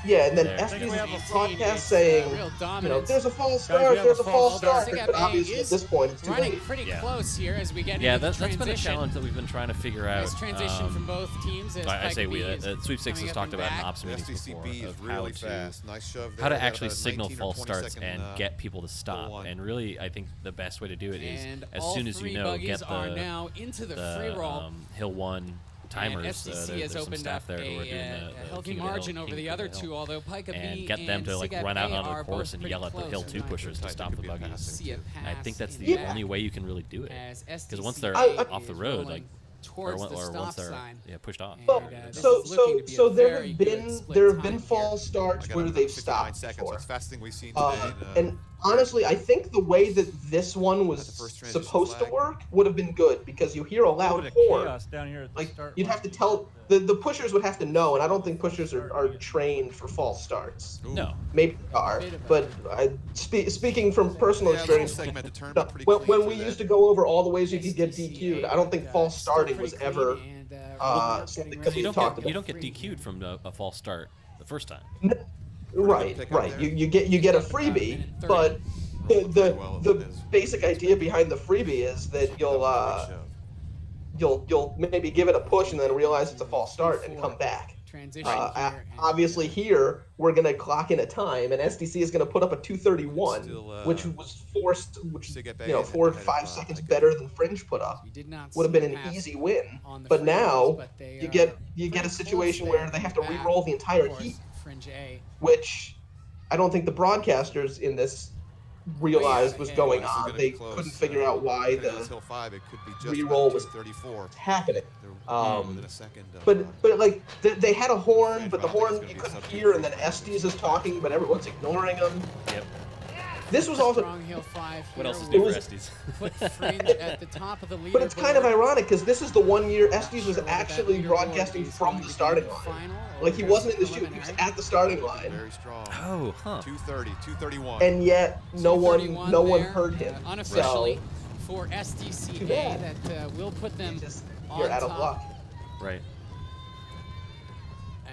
Yeah, and then There. Estes is We on have the a- broadcast real saying, dominance. there's a false Guys, start. we have There's a a false false start. start. Sig But FA obviously at is this point it's too running late. pretty Yeah. close here as we get Yeah, into that's the been a transition. challenge that we've been trying to figure out. Nice transition from both teams as I say Pika we. B is Sweepstakes coming has up talked and about in back. ops The meetings SDC before is of really fast. Nice shove there. how to They had actually about signal 19 or false 20 starts second, and get people to stop. one. And really, I think the best way to do it is And as all soon as three you know, buggies get are now into the free roll. Hill 1 timers. SDC has there's some opened staff up there who are doing a the healthy King of the margin Hill, over King the of other Hill, two, although Pika and B get them to like Sig run FA out onto are the course both and pretty yell at the close Hill in 2 my pushers to Tight, stop they the could be buggies. passing. See a too. And I pass think that's in the back only way you can really do it. as Because once SDC they're I- off the is road, rolling like towards the stop once they're sign. pushed off. And, Well, this so is looking to be a there very have good been split there have time been here. false I starts got where about they've 59 stopped seconds. before. It's fastest thing we've seen today. And honestly, I think the way that this one was At the first transition supposed to flag. work would have been good because you hear a A little loud bit of horn. chaos down here at the Like start you'd have line. to tell the pushers would have to know, and I don't think pushers are trained for false starts. Ooh. No. Maybe they are, Bit of a- but speaking from personal Yeah, little experience, segmented turn, no, but pretty when clean we through used that. to go over all the ways you could get SDCA, DQ'd, I don't think false still starting pretty was clean ever and, something getting that ready we You to talked don't about. get free DQ'd here. from a false start the first time. Right, pick up right. there. You get a About freebie, minute 30. but Rolling the pretty well, the it is. basic idea behind the freebie is that you'll maybe give it a push and then realize it's a false start and come back. Transition here. and, Obviously, here we're gonna clock in a time, and SDC is gonna put up a 231, Still, which was forced, which Sig FA 4 or ahead of, 5 seconds Pika. better than Fringe put up. we did not Would have see been a an pass easy win. on the But free now rolls, but they you are get a pretty situation close where there they have in to the back. re-roll the entire Of course, heat, Fringe A. which I don't think the broadcasters in this realized was ahead. going Well, this is on. gonna They be close. couldn't figure out why Depending on this the hill 5, it could be just re-roll about was 234. happening. They're within a second. But like they had a horn, but the I think it's horn gonna you be couldn't substitute hear, and then for- Estes is talking, but everyone's ignoring him. Yep. This was also, Strong Hill 5 What here else is will new for was- Estes? put Fringe at the top of the leaderboard. but it's kind of ironic because this is the one year Estes was Sure that actually leaderboard broadcasting is from going the to be starting the line. final or Like he just wasn't in the chute, he was preliminary. at the starting line, Very strong. Oh, huh. 230, 231. and yet no one 231 there, heard him. unofficially So for SDCA Too bad. that will put them just on you're out of top. luck. Right.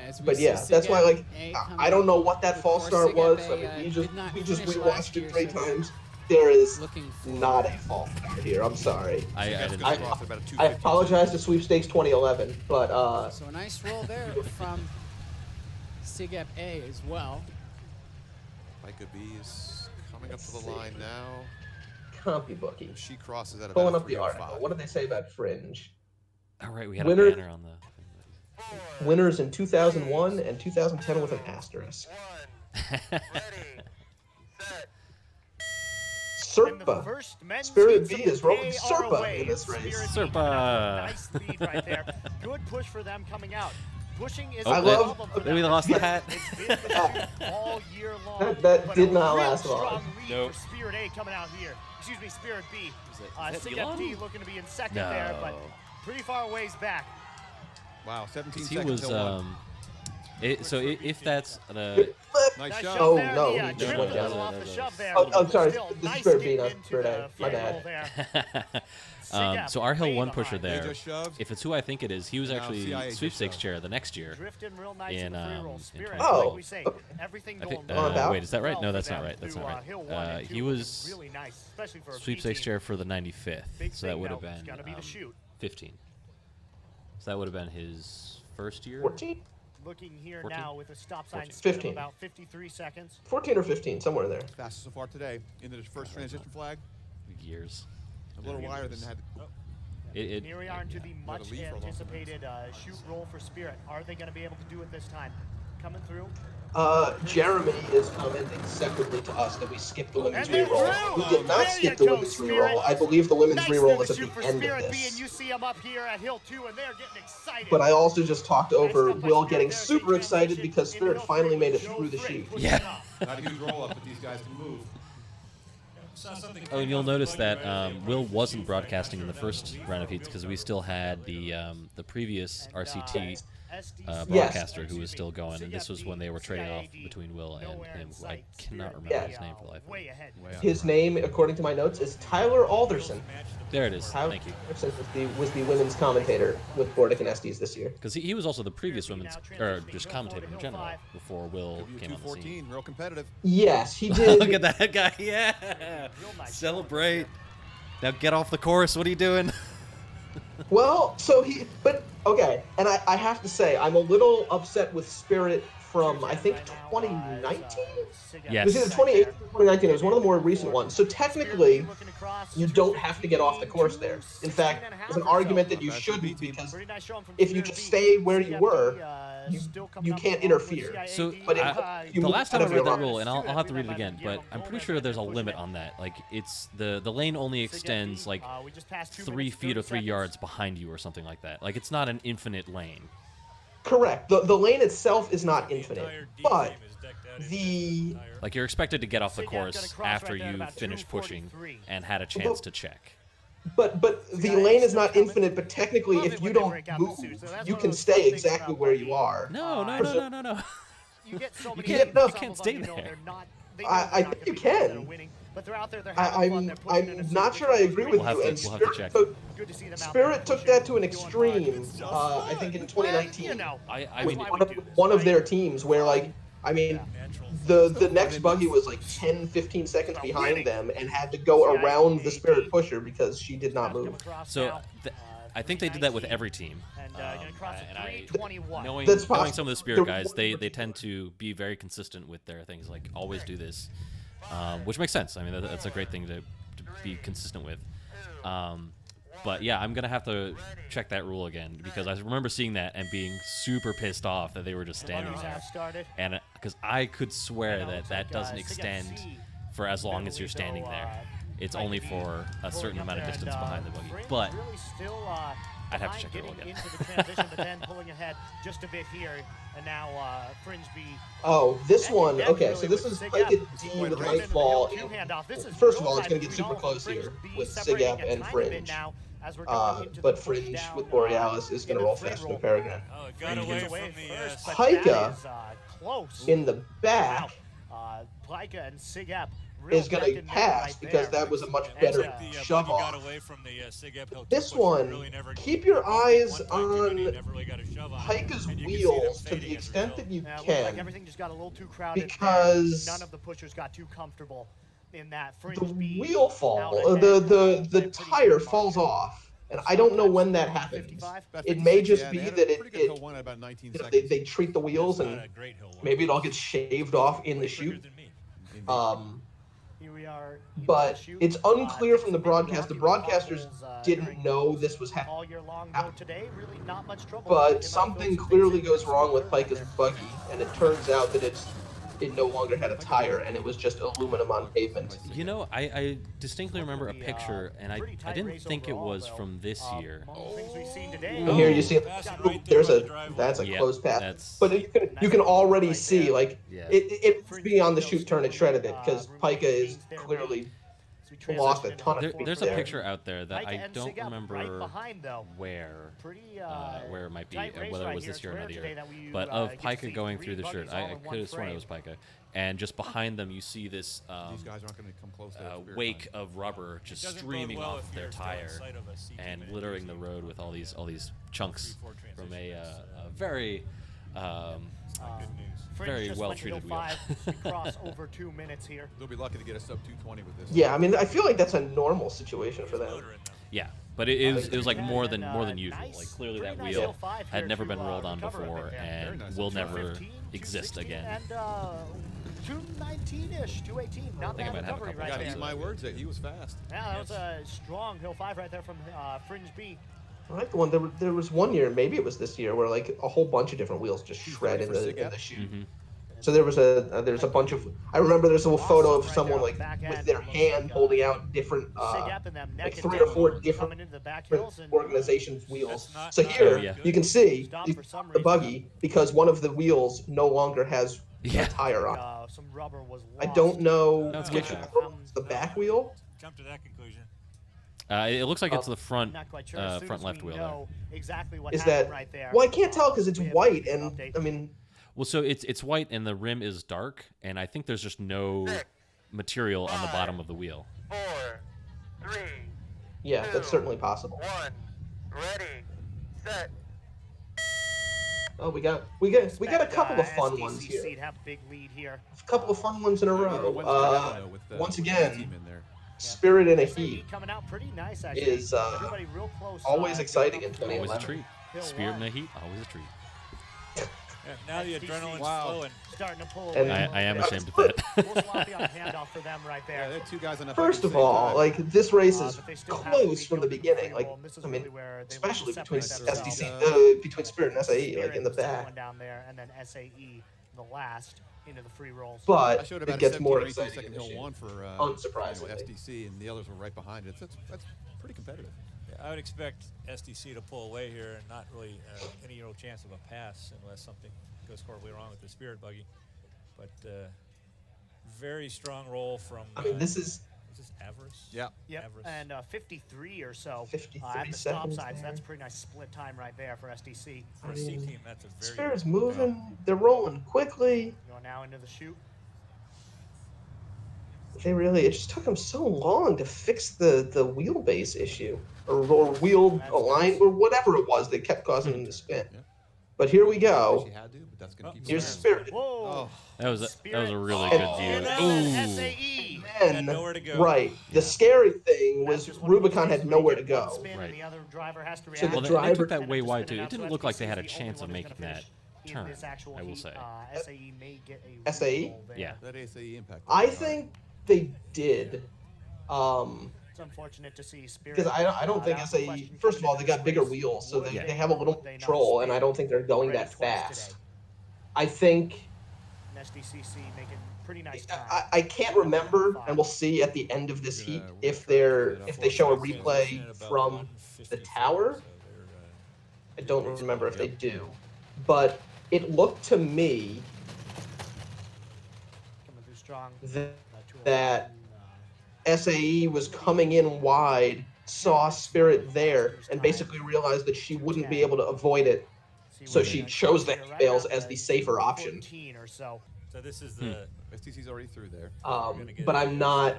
As we But see yeah, that's Sig why like FA I don't know what coming. that false Of course, start was. Sig I mean, FA, we did not just finish rewatched last it year, 3 so they're times. There is looking for not a false start here. I'm sorry. I That's didn't. gonna I- cross at about a I 250. apologize to Sweepstakes 2011, but So a nice roll there from Sig FA as well. Pika B is coming up to the line now. copybookie. She crosses at about Pulling up the 305. article. What did they say about Fringe? All right, we had Winner- a banner on the. Winners in 2001 and 2010 with an asterisk. 1. Ready. Set. Serpa. Spirit B is rolling Serpa in this race. Serpa. Nice lead right there. Good push for them coming out. Pushing is Oh, I a love- problem for them. we lost the hat. It's been the shoot all year long. That but did a not real last long. strong lead Nope. for Spirit A coming out here. Excuse me, Spirit B. Is that CFD Elon? looking to be in second there, but No. pretty far ways back. Wow, 17 He seconds. was till one. if that's the Good flip. Nice shove. shove Oh, there. no, He, he just tripped went a down. little off the shove there. Oh, I'm sorry. Still, This is nice Spirit B, getting not into Spirit A. the My free bad. roll there. so our Hill way 1 pusher behind. there, They just shoved. if it's who I think it is, he was Now actually CIA just sweepstakes shoved. chair the next year. Drifting real nice In, in the free roll. in Spirit, 20. Oh, like we say, okay. everything I going think, well. about? wait, is that right? No, for that's not them right. That's through, not right. Hill 1 and 2, He was really nice, especially for a B sweepstakes team. chair for the 95th, Big so that thing, would have though, it's been gotta be the shoot. 15. So that would have been his first year. 14? Looking here 14? now with a stop sign 14. speed of 15. about 53 seconds. 14 or 15, somewhere there. Fastest so far today. Into the first transition flag. Years. A little wider than had. Here we are into the much lead for a long time. anticipated shoot roll for Spirit. Are they going to be able to do it this time? Coming through. Jeremy is commenting separately to us that we skipped the women's And they're reroll. through! We did not There skip you the go, women's Spirit. reroll. I believe the women's Nice reroll then is to at shoot for the end of Spirit B, and this. you see them up here at Hill 2, and they're getting excited. But I also just talked over Nice stuff by Will Spirit getting there. super Big excited transition because into Spirit Hill finally 3 made with it Joe through the Frick shoot. pushing Yeah. up. Not a huge roll up, but these guys can move. Oh, and you'll notice that Will wasn't broadcasting in the first round of heats because we still had the previous RCT broadcaster who was still going, and this was when they were trading off between Will and him, who I cannot remember his name for the life of Way me. ahead. His name, according to my notes, is Tyler Alderson. There it is. Tyler Thank you. Alderson was the women's commentator with Bordick and Estes this year. Because he was also the previous women's, or just commentator in general, before Will came on the scene. 214, real competitive. Yes, he did. Look at that guy, yeah! Celebrate! Now get off the course, what are you doing? Well, but okay, and I have to say, I'm a little upset with Spirit from, I think, 2019? Yes. It was either 2018 or 2019. It was one of the more recent ones. So technically, you don't have to get off the course there. In fact, there's an argument that you shouldn't, because if you just stay where you were, you can't interfere. So, But the last time I read that rule, and I'll have to read it again, but I'm pretty sure there's a limit on that. Like, it's the lane only extends like 3 feet or 3 yards behind you or something like that. Like, it's not an infinite lane. Correct. The lane itself is not infinite, but Like, you're expected to get off the course after you finish pushing and had a chance to check. But the lane is not infinite. But technically, if you don't move, you can stay exactly where you are. No. You get so You many can't stay there. I think you can. But they're out there, they're having fun, they're pushing in a I'm not super sure I good agree pace. with We'll you. have And to check. Good to see them out Spirit there took pushing, that to an doing extreme. hard. I think in You 2019 know, I with mean, one of their teams, where like I mean, the next buggy was like 10, 15 seconds behind them and had to go around the Spirit pusher because she did not move. so I think they did that with every team. And gonna cross And at I, 321. knowing That's possible. some of the Spirit guys, they tend to be very consistent with their things, like always do this, which makes sense. I mean, that's a great thing to be consistent with. But yeah, I'm gonna have to check that rule again because I remember seeing that and being super pissed off that they were just standing there, and because I could swear that doesn't extend for as long as you're standing there. It's only for a certain amount of distance behind the buggy. But I'd have to check the rule again. Into the transition, but then pulling ahead just a bit here, and now Fringe B. Oh, this one. That Okay, really so this was is Sig like Up. a D with Right into the Nightfall. hill, two handoff. This is First of real all, it's going to tight get super between close Fringe here B with separating Sig Up a and tiny bit Fringe. now as we're going into the But push Fringe down, with Borealis is going to roll free faster roll. than Peregrine. Oh, it got away from the first, but Pika that is, close. In the back Pika and Sig Up is going to pass because that was a much better The shove buggy off. got away from the Sig Up Hill This two pusher, one, really never keep your eyes one bike, and he on never really got a shove on it. Pika's And you can see them wheels to fading the as a extent result. that you Yeah, it looked like can. everything just got a little too crowded Because there. None of the pushers got too comfortable in that Fringe The B wheel out fall, ahead, the went pretty tire smart. falls off, and I don't know when that happens. 55? It may just Yeah, be they had a that pretty good hill one at about 19 you know, seconds. they treat the wheels Not and a great hill one. maybe it all gets shaved off in the Way chute. quicker than me. Here we are into But the shoot. it's unclear from the maybe broadcast. The Rocky broadcasters Waffles, didn't during know this was happening. all year long though today, really not much trouble. But Came out something those clearly big goes wrong with right Pika's there. buggy, and it turns out that it's it no longer had a tire and it was just aluminum on pavement. You know, I distinctly remember a Pretty, picture, and I pretty tight didn't race think it overall, was though. from this year. Among the things we've seen today. And here you see Pass it right there there's by the a driveway. that's a Yep, close pass, that's- but you can already see like Yeah. it must Fringe be on the Vito shoot turn it still shredded it because remain Pika is maintains their clearly lead. As we lost a transition into ton of the There, fourth there's a round. picture out there that Pika I and don't Sigap remember right behind, though. where Pretty, where it might be, tight race whether it right was here. this It's year or rare another today year. that we, But of get to Pika see going three through the buggies shirt, all I in one could have sworn it was frame. Pika. And just behind them, you see this These guys aren't going to come close to that spirit wake line. of rubber just Doesn't bode streaming well off if their you're still in tire sight of a CT and man littering the using road with all these chunks 3-4 from transition. a very Not good news. Fringe very just well went to treated go wheel. 5. We cross over 2 minutes here. They'll be lucky to get a sub 220 with this. yeah. I mean, I feel like that's a normal situation for them. Motor in them. yeah. But it was like Yeah, more and, than usual. nice- Like clearly pretty that nice wheel Hill 5 had here never to, been rolled on recover a bit before there. Very and nice. will 215, never exist 216, again. And 219-ish, 218. Not think I bad might have a recovery couple right Got to there. eat my words there. He was fast. Yeah, that was a strong Hill 5 right there from Fringe B. I like the one there was one year, maybe it was this year, where like a whole bunch of different wheels just shred in for the Sigap? chute. Mhm. So there's a bunch of. I remember there's a photo of Awesome right someone there on like the back with end. their It looks hand like, holding out different Sigap and them like neck 3 and or neck 4 coming different into the back hills and organizations' wheels. That's not- So not here Oh, yeah. you can see Stop you for some the reason. buggy because one of the wheels no longer has Yeah. a tire on. some rubber was I lost. don't know That's which good. is the back wheel. Jump to that conclusion. It looks like it's the I'm front not quite sure. As soon front as left we wheel there. know exactly what Is happened that right there. well? I can't tell because it's we have white, an and update. I mean, Well, so it's white and the rim is dark, and I think there's just no material on the bottom of the wheel. 4, 3, yeah, that's certainly possible. 1. Ready, set. Oh, we got a couple of fun SDCC ones here. would have a big lead here. A couple of fun ones in a row. With the Once team again, in there. Spirit in a SAE Heat coming out pretty nice actually. is Everybody real close. always exciting in going Always a 2011. treat. Hill Spirit in one. the heat, always a treat. Yeah, now the SDC. adrenaline's Wow. flowing. Starting to pull And- away. I am Yeah. ashamed of that. Little sloppy on the handoff for them right Yeah, there. they're two guys on the First bike of at the same all, time. like this race is But they still have to close be from the going beginning. free Like roll, and this is I mean, really where they especially want to between separate SDC, themselves. between Spirit and SAE, like in the Spirit still back. going down there, and then SAE the last into the free rolls. I But showed it about gets a more 17 or 18 exciting in second the hill shoot. one for Unsurprisingly. SDC, and the others were right behind it. That's pretty competitive. Yeah, I would expect SDC to pull away here and not really any real chance of a pass unless something goes horribly wrong with the Spirit buggy. But very strong roll from. I mean, this is this Avarice? Yeah. Yep, Avarice. and 53 or so 53 at the stop seconds side, so there. that's a pretty nice split time right there for SDC. For a C team, that's a very. Spirit's moving. They're rolling quickly. Going now into the chute. It just took them so long to fix the wheelbase issue or wheel align or whatever it was that kept causing them to spin. Yeah. But here we go. She had to, but that's going to keep Here's them Spirit. Whoa! Oh, That was a Spirit. really Oh, good view. And then Ooh. SAE. And nowhere to go. right, the scary thing was That's just one of those Rubicon cases had where you nowhere to get one go. spin and Right. the other driver has to So react. the Well, they driver- took that And way then just wide spin too. it It out, didn't so look like they SDC had a is the only chance of one who's making gonna that finish in turn. this actual I will heat. say. SAE may get a SAE? reroll there. Yeah. that ASAE impact. I think they did. It's unfortunate to see Spirit. Because I don't think that's the SAE. question First of coming all, they into got this bigger race. wheels, so Would they have a little would they not control, and spin I don't think they're going already that twice fast. today? I think And SDCC making pretty nice time. I can't remember, and we'll see at the end of this heat if they show a replay from the tower. I don't remember if they do, but it looked to me Coming through strong. that SAE was coming in wide, saw Spirit there, and basically realized that she wouldn't be able to avoid it, so she chose the bales as the safer option. 14 or so. So this is the. STC's already through there. But I'm not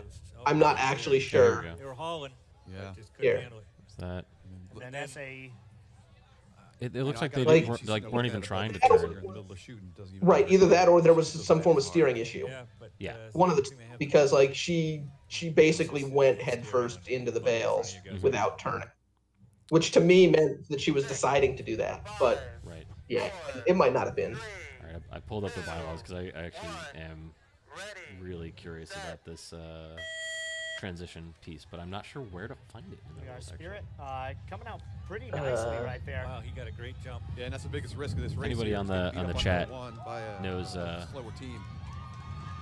actually There sure. we go. They were hauling. Yeah. Just couldn't Here. handle it. Is that? And then SAE. It looks like they Like- weren't even trying to I don't- turn. Right, either that or there was some form of steering issue. Yeah, but Yeah. One of the something they have- because like she basically went headfirst into the bales without turning, which to me meant that she was deciding to do that. But Right. yeah, it might not have been. All right. I pulled up the bylaws because I actually am really curious about this transition piece, but I'm not sure where to find it. In the We are rules, actually. Spirit coming out pretty nicely right there. Wow, he got a great jump. Yeah, and that's the biggest risk of this race. Anybody here, on is getting the- beat on up the lap chat one by a knows, slower team.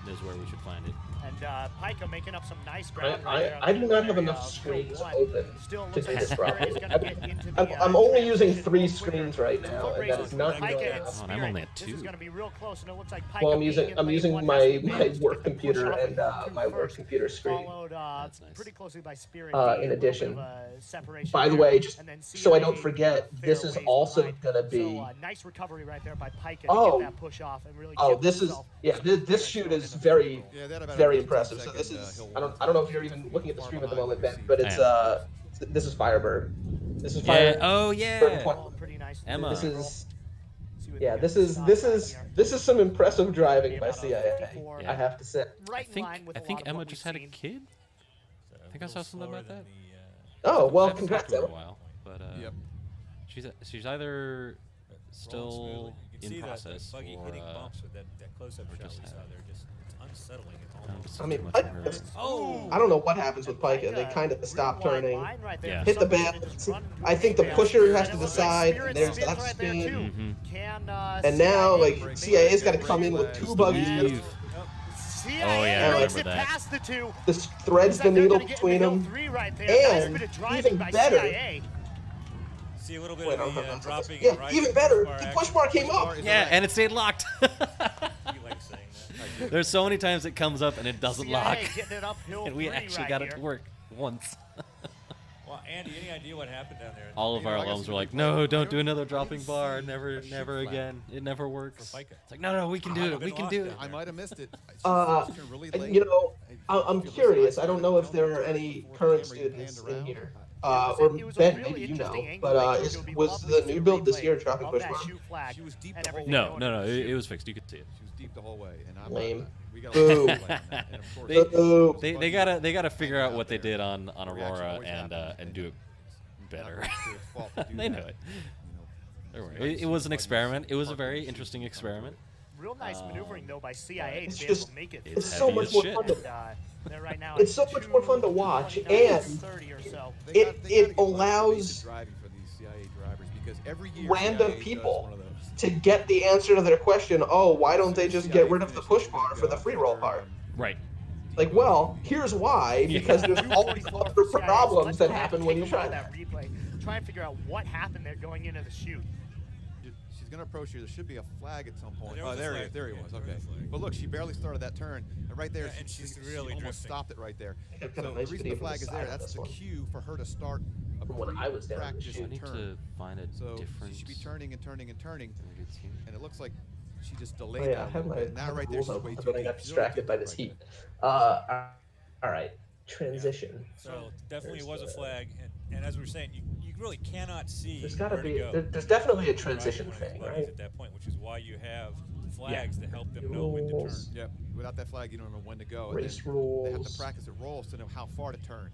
is where we should find it. And Pica making up some nice ground right I there. I do not have Area enough of screens Hill 1. open Still to looks do like this Spirit properly. is gonna get into the, I'm only using transition 3 a little quicker. screens right now, Foot and races that is with not Pica good and enough. Oh, and I'm Spirit. only at This 2. is going to be real close, and it looks like Pica Well, I'm being using in I'm lane using one my has the my advantage to work get the push computer off and move through my work first, computer screen. followed That's nice. pretty closely by Spirit. In being a little bit addition, of a separation by the there, way, just and then so I don't CIA forget, a this fair is ways also behind. gonna So be. nice recovery right there by Pica to Oh. get that push off and really Oh, give this is himself yeah. some This clearance shoot going is into the free very roll. Yeah, that about a very 15 impressive. So second, this is hill I one don't know if time. you're even looking at the Far stream at the behind moment, what Ben, we but see. it's this is Firebird. This is Yeah. Firebird. Oh yeah. Oh, pretty nice. Emma. This free roll. is See what yeah. they got This at the is stop this sign is here. this is some impressive driving Be by about a CIA. 54. I have to say. Right in line with I a think lot of Emma what just we've had a seen. kid. I think I saw something about that. Oh well, I haven't talked congrats, to her in a Emma. while, but Yep. she's either still in process Buggy or hitting bumps with that close-up or shot just we saw had- there. Just it's unsettling. It's almost. I mean, too much from her. Pica's- Oh. I don't know what happens with Pica. They Pica, kind of real stop wide turning. line right there. Yeah. For Hit the some reason, band. it just run into I think the a pusher Spirit, has and to it looks like decide, Spirit and there's spins that right there, spin. too. Mhm. Can, And now, CIA like, CIA's got to come in with 2 buggies. Leave. CIA Oh, yeah, I makes remember it that. past the 2. This threads Looks the like they're needle gonna get between into Hill them. 3 right there. Nice And bit of driving even by better- CIA. See a little bit Wait, I of don't the have that. dropping. Yeah, and rising even better. push bar The action. push bar came up. Yeah, and it stayed locked. You like saying that. There's so many times it comes up and it doesn't CIA lock, getting it uphill and we 3 actually right got it here. to work once. Well, Andy, any idea what happened down there? All of You know, our I got alums some were like, replay. "No, don't do I another didn't dropping bar. see Never, a shoot never flag. again. It never works." For Pica. It's like, no, we can do it. We can do it. I might have missed it. She really And, late. you know, I'm If you listen, curious. I don't started know if filming there are right any before the current camera even students panned in around. here. It was a Ben, really maybe you know. interesting angle. But I think it would be was lovely the to see new a build this replay year dropping of push that bar? shoot flag She was deep and the whole everything way. No, going no, no. into the It shoot. was fixed. You could see it. She was deep the whole way, and I'm Lame. We got Boo. And of course, Boo. They gotta figure out what they did on reaction Aurora always and happens. do it Not better. really sure it's fault to do They that. know it. You know, Don't worry. It was an experiment. It was a very interesting experiment. Real nice maneuvering though by CIA It's to be able just- to make it. It's It's so heavy much as more shit. fun to They're right now It's at so much more fun to watch, 2:29, and 30 or so. They It- got- they it gotta get like allows basic driving for these CIA drivers because every year random CIA does people one of those. to get the answer to their question. Oh, why don't they just get rid of the push bar for the free roll part? Right. Like, well, here's why. Because there's all these 2:44 other for CIA, so problems let's that go ahead happen and when take you a look try at that. that replay. Try and figure out what happened there going into the shoot. She's gonna approach here. There should be a flag at some point. There Oh, was a there he flag. is. There he Yeah, was. there was Okay. a flag. But look, she barely started that turn, and right there, Yeah, and she's she really almost drifting. stopped it right there. I've got a So nice the reason video the from flag the is side there, of that's this the one. cue for her to start a From when I was down at the practice shoot. I need turn. to find a So different. she should be turning and turning and turning, Very good team. and it looks like she just Oh, delayed yeah, I that a have little my bit. Now right there, she's way but too then I got deep. She's distracted by already this too heat. deep All right, transition. So definitely There's was a the- flag, and as we were saying, you really cannot see. There's got to where be, go. there's definitely a Driving transition one of these thing, buggies right? At that point, which is why you have flags to help them know when to turn. Rules. Yep. Without that flag, you don't know when to go. And Race then They have rules. to practice at rolls to know how far to turn.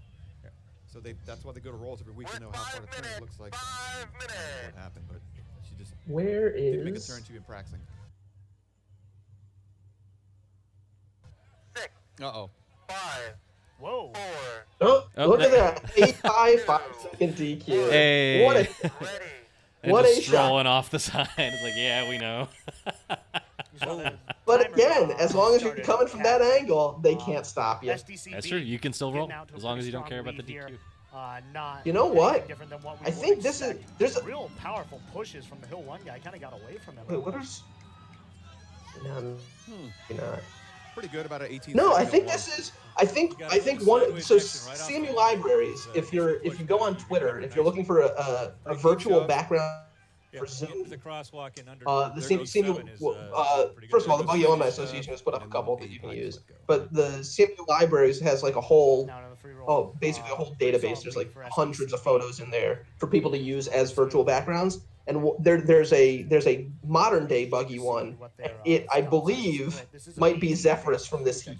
So that's why they go to rolls every week to know how far to turn. It looks like I don't know what happened, but she just Where didn't make a is? turn she'd been practicing. 6, Uh-oh. 5, Whoa. 4, Oh, Oh, look at that- that! 5-second DQ. Hey. What a ready. And what just a shot. strolling off the side. It's like, yeah, we know. You saw the But timer, again, as long as you're started coming from that at, angle, they can't stop you. SDCB That's true. You can still roll getting out to a as long pretty as you don't strong care about the lead here. DQ. Not You know anything what? different than what we I would think this is expect. there's a Real powerful pushes from the Hill 1 guy. Kind of got away from him. wait. What is? No, maybe not. Pretty good about an 18. No, I second think long. this is. I think You got a little one. sideways So section right off CMU the- libraries. If you go on Twitter, if you're looking for a virtual shove. background Yeah, for Zoom, the crosswalk in under the CMU. First of all, the Buggy Alumni Association has put up a couple that you can use, but the CMU libraries has like a whole. Down in the free roll. Oh, basically a whole database. There's like hundreds of photos in there for people to use as virtual backgrounds. And there's a modern day Buggy one. It, I believe, might be Zephyrus from this heat.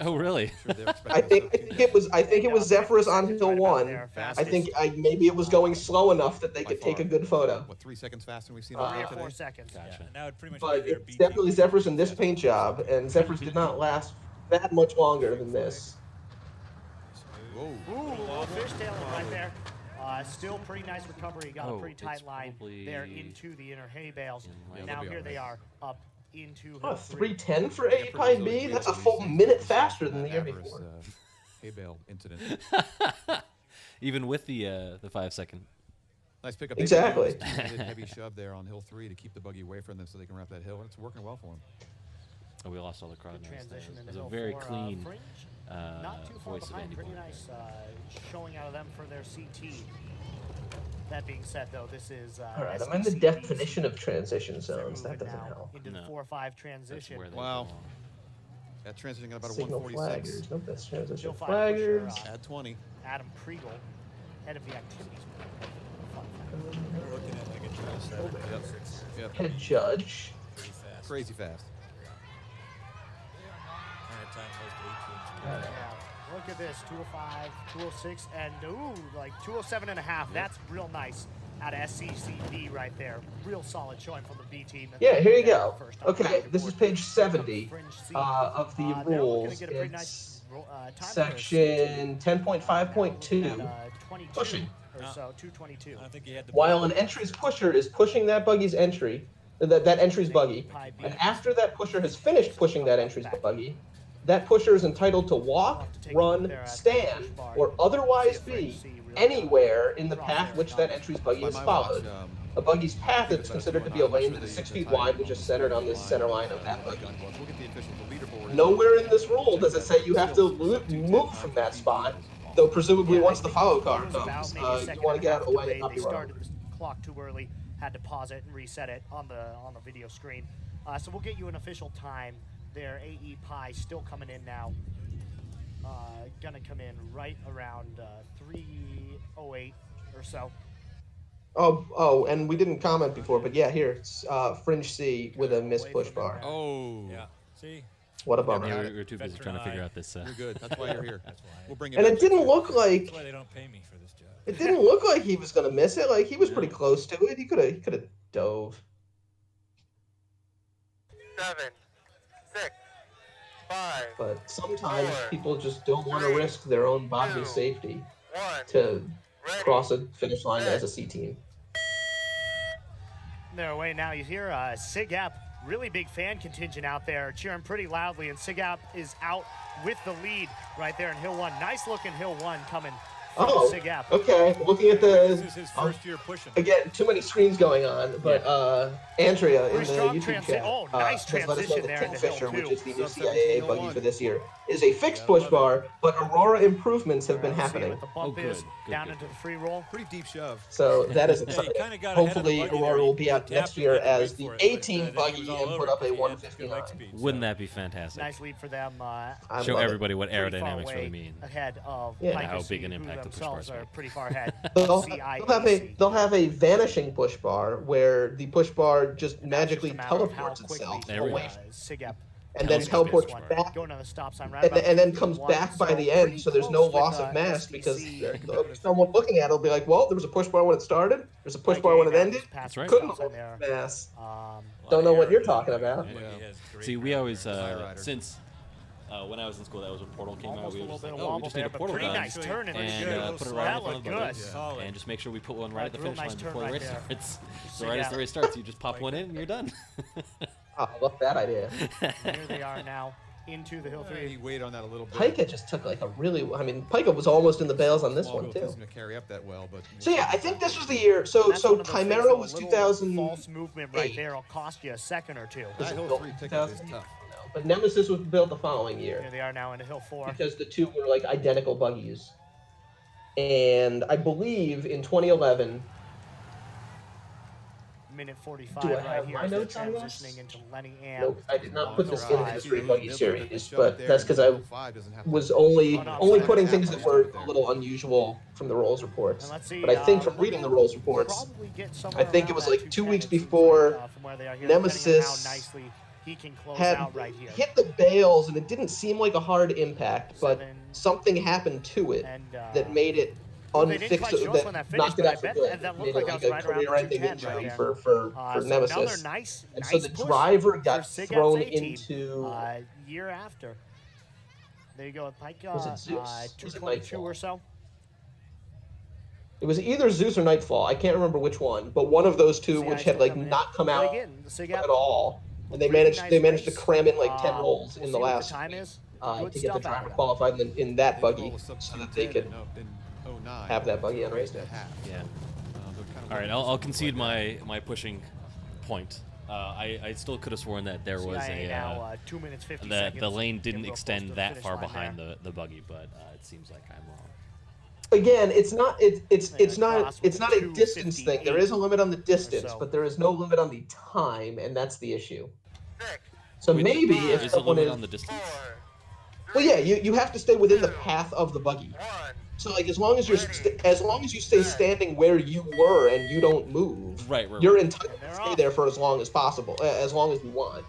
Oh, really? Sure they're I think it was Zephyrus on Hill 1. Fastest. I think maybe it was going slow enough that they By could take a far. good photo. What, 3 seconds faster than we've seen 3 on or here 4 today? seconds. Gotcha. Yeah, now it pretty much But be their it's BT. definitely Zephyrus in this paint job, and Zephyrus did not last that much longer than this. Whoa. Ooh, little fishtailing right there. Still pretty nice recovery. Got Oh, a pretty tight it's line probably there into the inner hay bales. in And line. now they'll be here all they right. are up into Oh, Hill 3. 3:10 for A Pi B? That's a full minute faster than the year before. Hay bale incident. Even with the 5 second. Nice pickup. Exactly. Heavy shove there on hill 3 to keep the buggy away from them so they can wrap that hill, and it's working well for them. Oh, we lost all the crowd Good noise there. transition It into was a Hill very 4, clean Fringe, not too far voice of behind. Andy Pretty Boyd. nice showing out of them for their CT. That being said, though, this is All right, I'm in the SDCB's definition of transition they're zones. That moving doesn't now help. into No. the 4-5 transition. That's where they Wow. belong. That transition got about a Signal 146. flaggers. Nope, that's transition Still 5 flaggers. pusher, Add 20. Adam Kriegel, head of the activities. We're looking at like a 27, 26 here. Yep. Head judge. Pretty fast. Crazy fast. Kind of time most 18. Yeah, look at this, 205, 206, and ooh, like 207 and a half. That's real nice out of SCCB right there. Real solid showing from the B team. Yeah, here you go. First on Okay, the this is board. page 70 Fringe C. of the They're looking to rules. get a pretty It's nice time for section their 10.5.2. 22 Pushing. or so, 222. I don't think he had the While an entry's pusher is pushing that buggy's entry, that entry's buggy, and after that pusher has finished pushing that entry's buggy, that pusher is entitled to walk, run, stand, or otherwise be anywhere in the path which that entry's buggy By is my followed. watch, A buggy's path is considered to be a lane that is 6 feet wide, which is centered on this center line of that buggy. We'll get the official leaderboard. Nowhere in this rule does it say you have to move from that spot, though presumably once the follow car It was about comes, maybe a you second want to and get a out of the half way and delayed. not be They run started over. the clock too early, had to pause it and reset it on the video screen. So we'll get you an official time. Their AE Pi still coming in now. Gonna come in right around 3:08 or so. Oh, and we didn't comment before, but yeah, here it's Fringe C with a miss push bar. Oh. Yeah. See? What a Yeah, bummer. we were too busy trying to figure out this. You're good. That's why you're here. That's why. We'll bring it And back. it didn't look like That's why they don't pay me for this job. it didn't look like he was gonna miss it. Like he was pretty close to it. He could have dove. 7, 6, 5, But sometimes Four, people just don't want to risk their own bodily two, safety 1. to Ready. cross a finish line as a C team. They're away now. You hear SIGAP, really big fan contingent out there cheering pretty loudly, and SIGAP is out with the lead right there in Hill 1. Nice looking Hill 1 coming from Oh, SIGAP. okay. Looking at This the is his first year pushing. again, too many screens going on, but Andrea in Pretty the strong YouTube transi- chat oh, nice has let us know transition that there into Kingfisher, Hill which is the new Sub CIA 17.01. buggy for this year, is a fixed push bar, but Aurora improvements have been Let's see happening. what the bump Oh, is good, down good. into the free roll. Pretty deep shove. So that is Yeah, he exciting. kinda got ahead of the Hopefully, buggy Aurora there. will be He out tapped next it, year had to as wait the for it, A but, team then he buggy was all and over put up it a 'cause he had good 159. leg speed, so. Wouldn't that be fantastic? Nice lead for them. I Show love it. everybody what Pretty far aerodynamics really away mean. ahead of Yeah. Pike How SC, big an who impact the push themselves bars are make. pretty far ahead. They'll CIAC. have a vanishing push bar where the push bar just And now it's magically just a matter of how teleports quickly, itself There we away go. SIGAP and then Telescope teleports push bar. back going on the stop sign right and, about and then comes 51, back by so the end, pretty so there's no close with, loss of mass because SDC. someone looking at it will be like, well, there was a push bar when it started, there's a push Pike bar when it now ended, just past That's right. the couldn't stop have sign there. mass. Um, A lot Don't of know what you're aerodynamic. talking about. He Yeah. has great See, we always High rider. since when I was in school, that was when Portal came out. almost We a were little just bit like, of oh, we wobble just need there, a but portal pretty gun nice turn and and good. put it That right in front looked of the good. buggy. Solid. And just make sure we put one right at the Real finish nice line turn before the right race there. starts. So See right as that? the race starts, you just pop one in and you're done. Oh, I love that idea. Here they are now into the Hill He 3. waited on that a little bit. Pika just took like a really, I mean, Pika was almost in the bales on this Small one wheel too. isn't gonna carry up that well, but So yeah, I think this was the year. So That's one of those things, Chimera though, was a little 2000. false movement right there will cost you a second or two. Was that it hill built 3 in pickup is 2000? tough. No, but Nemesis was built the following year Here they are now into Hill 4. because the two were like identical buggies. And I believe in 2011, Minute 45 Do I right have here my as they're notes on this? transitioning into Lenny Am. nope, I did not put this in the Five. history buggy series, Shove but there, that's because and I 5 doesn't have to- was only Oh, no, only sorry. putting Yeah, things that yeah, were there. a little unusual from the rolls reports. And let's see, But I think from looking reading the rolls reports, probably get somewhere I think it around was that like 2 210, weeks it seems before like, from where they are here, depending on Nemesis how nicely he can close had out right here. hit the bales, and it didn't seem like a hard impact, but Seven. something happened to it And, that made it well, they didn't quite show us when that that finished, knocked it but I out for bet good. that Made looked like it that was like right a around the career-ending 210 right injury there. for So Nemesis. another nice, And nice so the push driver for got Sigap's thrown A-team, into year after. There you go with Pike, Was it Zeus? Was it 222 Nightfall? or so. it was either Zeus or Nightfall. I can't remember which one, but one of those two, See, which I had still like coming in. not come But out again, the Sigap at all. and they Really managed nice to race. cram in like 10 rolls We'll in see the what last time week, is. to Good get the stuff out driver of them. qualified in that They buggy, roll a sub so that 210 they could in 09. have that buggy on Race race day. half. Yeah. They're kind of All right, looking I'll for something concede like my pushing point. I still could have sworn that there was CIA now 2 minutes 50 that seconds. the lane Getting didn't real close extend to the that finish far line behind there. the buggy, but it seems like I'm wrong. Again, it's not cross with a distance thing. There is a limit on the distance, so. but there is no limit on the time, and that's the issue. 6, So Which maybe is if a someone limit is on the distance. 4, well, yeah, you have to stay within the path of the buggy. 1. So like as long as you stay standing where you were and you don't move, Right. you're entitled And to they're stay off. there for as long as possible, as long as you want,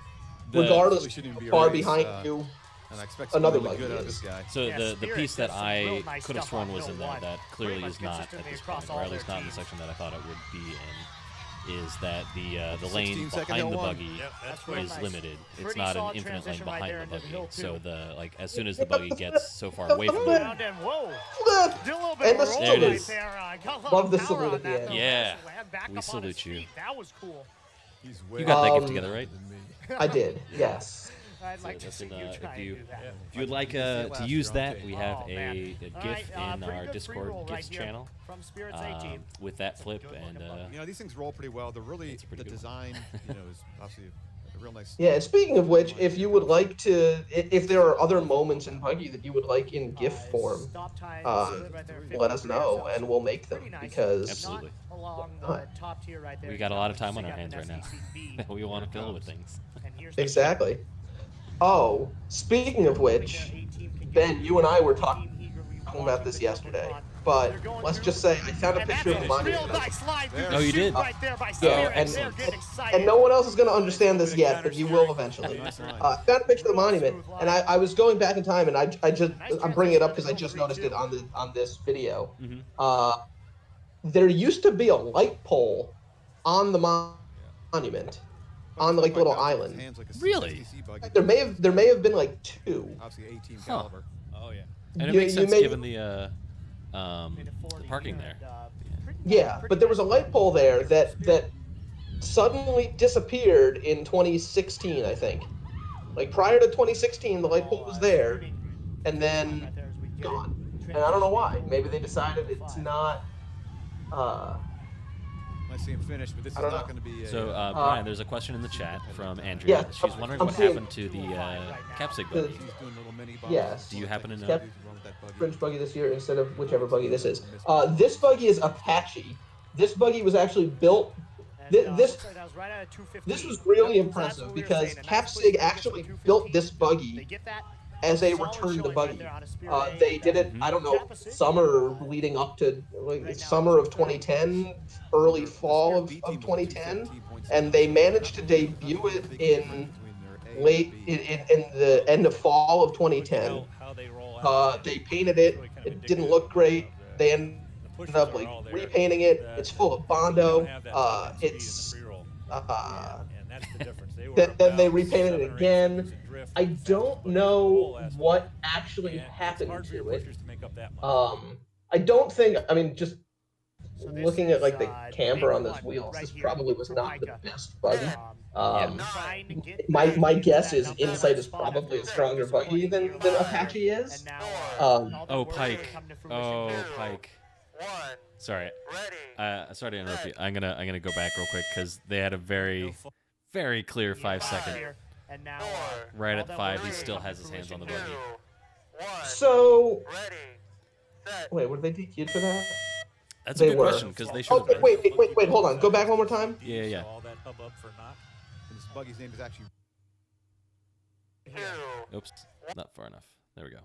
The- regardless Really shouldn't of even how be a far race, behind you. And I expect Another something really buggy good out of is. this guy. So Yeah, the Spirit piece that does some real I nice could have stuff sworn on was hill in there one. that clearly Pretty is much not at consistently this across point, or all at least their not in the teams. section that I thought it would be in, is that the lane 16-second behind the hill one. buggy Yep, that's real is nice. limited. It's Pretty not an solid infinite lane transition right behind there the into the buggy. hill, So too. as soon as the buggy gets so far away from Flip. you, Around and whoa. Flip. Did a little bit And of the a roll There it right is. there. Got a lot Love of the power salute on at the that, end. though. Yeah. Land back We up on his salute you. feet. That was cool. He's you got that gift Um, together, right? I did, yes. I'd So like to that's see in, you if try you- and do that. Yeah. If you would like see it to last use year on that, tape. we have Oh, man. a All GIF right, in pretty our good Discord free-roll right gifts here channel from Spirit's A team. with that flip, and You know, these things roll pretty well. They're really, It's a pretty the good one. design, is obviously a real nice. Yeah, and speaking of which, if you would like to, if there are other moments in Buggy that you would like in GIF form, Stop time split right there, let us 53 know so and we'll make them pretty nice. because Absolutely. Not along the top tier right there. we You got a got lot of the time on our SIGAP hands and right now SDCB. that we want to Here it fill with comes. things. And here's the exactly. Oh, speaking of which, Ben, you and I were talking about this yesterday, but let's just say I found a picture of the monument. Real nice line through There the Oh, you chute did? right there by Yeah, Spirit. and- They're getting excited. And no one else is going to understand this yet, but you will eventually. Nice line. I found a picture of the monument, and I was going back in time, and I'm bringing it up because I just noticed it on this video. Mhm. There used to be a light pole on the monument, on the like little island. Really? There may have been like two. Obviously, 18 Huh. caliber. Oh yeah. And it You- makes you sense may- given the parking there. Yeah, but there was a light pole there that suddenly disappeared in 2016, I think. Like prior to 2016, the light pole was there, and then gone. And I don't know why. Maybe they decided it's not. I see him finish, but this is I don't not know. going to be a. So Brian, there's a question in the chat from Andrea. Yeah, She's wondering I'm what seeing- happened to the Capsig The- buggy. He's doing little mini Yes. Do you happen to know? Yep. Fringe buggy this year instead of whichever buggy this is. This buggy is Apache. This buggy was actually built. This was really impressive because Capsig actually built this buggy as a return to buggy. They did it, I don't know, summer leading up to like, summer of 2010, early fall of 2010, and they managed to debut it in the end of fall of 2010. How they roll out. They painted it. It didn't look great. They ended up like repainting it. It's full of Bondo. It's and that's the difference. They were then they about repainted 7 it or 8 again. seconds adrift I on the don't fastest, but know the whole last what one. actually And it's happened hard for your to it. pushers to make up that much. I don't think. I mean, just So this looking at is, like the camber big on those one wheels, right this here probably was from not the Micah. best buggy. Trying to get My back guess into is that number Insight one is spot probably a after stronger buggy than Apache is. And now, Um, all the Oh, work Pike. will come to fruition. Oh, 2, Pike. 1, Sorry. ready. Sorry to interrupt you. I'm gonna go back real quick because they had a very clear 5-second. Here, and now, Right all at that 5, work he will still come to has his hands on the 2, buggy. 1, So ready. Set. wait, were they DQ'd for that? That's They a good were. question because they should Oh have been. wait, hold on. Go back one more time. Yeah, yeah. All that hubbub for not. And this buggy's name is actually. 2, Oops, not far enough. There we go.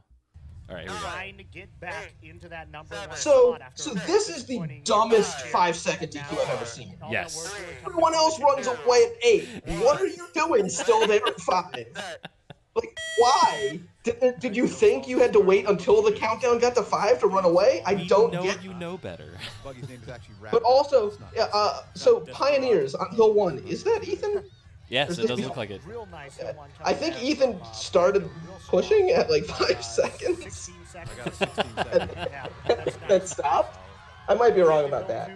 All right, here we go. trying to get back into that number one So spot after so a this is the disappointing dumbest year. 5-second And DQ now, I've ever seen. all that Yes. work will come to Everyone else fruition. runs away at 8. What are you doing still there at 5? set. Like, why? Did you think you had to wait until the countdown got to 5 to run away? I We don't know get. you know better. Buggy's name is actually. But also, It's not. so Pioneers on Hill 1, is that Ethan? Yes, it does look like it. Real nice one coming I think out Ethan from, started real spot. pushing at like 5 seconds. 16 seconds. I got a 16 second. Yeah, that's That nice. stopped? I might be wrong about that.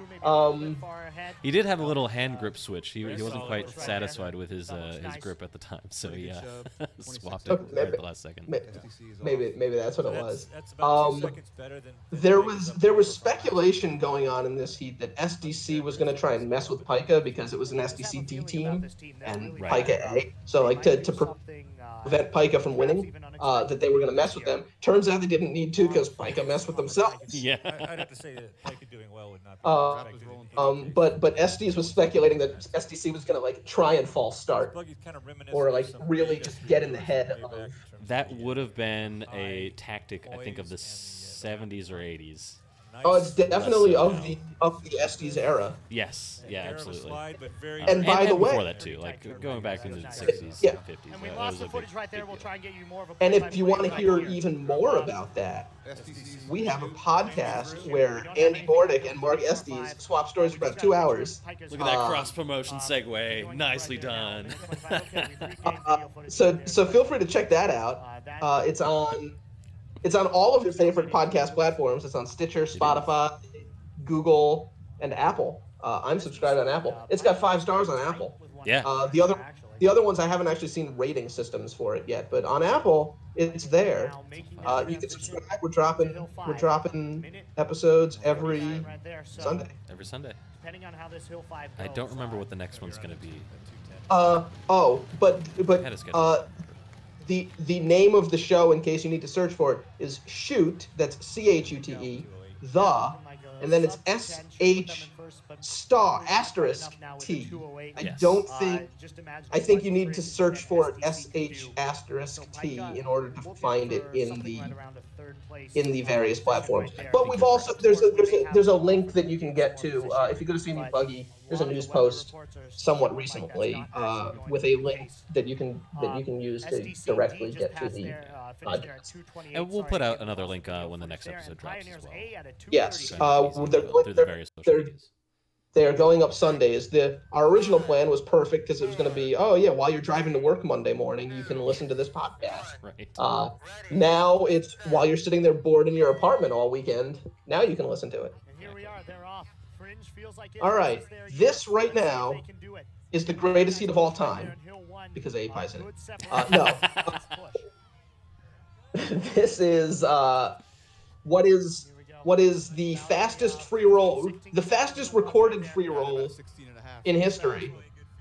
He did have a little hand grip switch. He wasn't solid quite push right satisfied with his nice. grip at the time, so Pretty he good shove, 26 swapped seconds. it right at the last second. SDC is off. Maybe that's what So it was. that's about 2 seconds better than There Pike is was up there over was from last speculation week. going on in this heat that SDC was going to try and mess with Pika because it was an SDC D team and Right. Pika A. So like to prevent Pika from winning, that they were going to mess with them. Turns out they didn't need to because Pika messed with themselves. Yeah. I'd have to say that Pike doing well would not be expected. But SDs was speculating that SDC was going to like try and false start Buggy's kind of reminiscent or of like some really PS3 just get in the games head way of. back in terms That of the, would have been high a tactic, I think, of the poise 70s or 80s. nice Oh, it's definitely so of now. the SD's era. Yes, yeah, air of a absolutely. slide, but very And by the way- before that too, like going back into the 60s, Yeah. 50s. And we that lost was the a footage big, right there. big We'll deal. try and get you more of a And play-by-play if you want to right hear here. even more about that, SDC's we have a podcast where Andy Bordick and Mark Estes swap stories for about 2 hours. Look at that cross promotion segue. Nicely done. So feel free to check that out. It's on all of your favorite podcast platforms. It's on Stitcher, Spotify, Google, and Apple. I'm subscribed on Apple. It's got 5 stars on Apple. Yeah. The other ones I haven't actually seen rating systems for it yet, but on Apple it's there. You can subscribe. We're dropping episodes every Sunday. Every Sunday. Depending on how this hill 5 I goes, don't remember what the next one's going to be. But Had a schedule. the name of the show, in case you need to search for it, is Shoot. That's CHUTE, and then it's SH star asterisk T. I Yes. don't think. I think you need to search for it SH asterisk T in order to find it in the various platforms. But we've also there's a link that you can get to if you go to See Me Buggy. There's a news post somewhat recently with a link that you can use to directly get to the podcast. And we'll put out another link when the next episode drops as well. Yes, Through the various social medias. they are going up Sundays. Our original plan was perfect because it was going to be, oh yeah, while you're driving to work Monday morning, you can listen to this podcast. Right. Now it's while you're sitting there bored in your apartment all weekend. Now you can listen to it. And here we are, they're off. Fringe feels like it. All right, this right now They can do it. is the greatest heat of all time because A-Pie's in it. No. This is what is the fastest free roll, the fastest recorded free roll in history,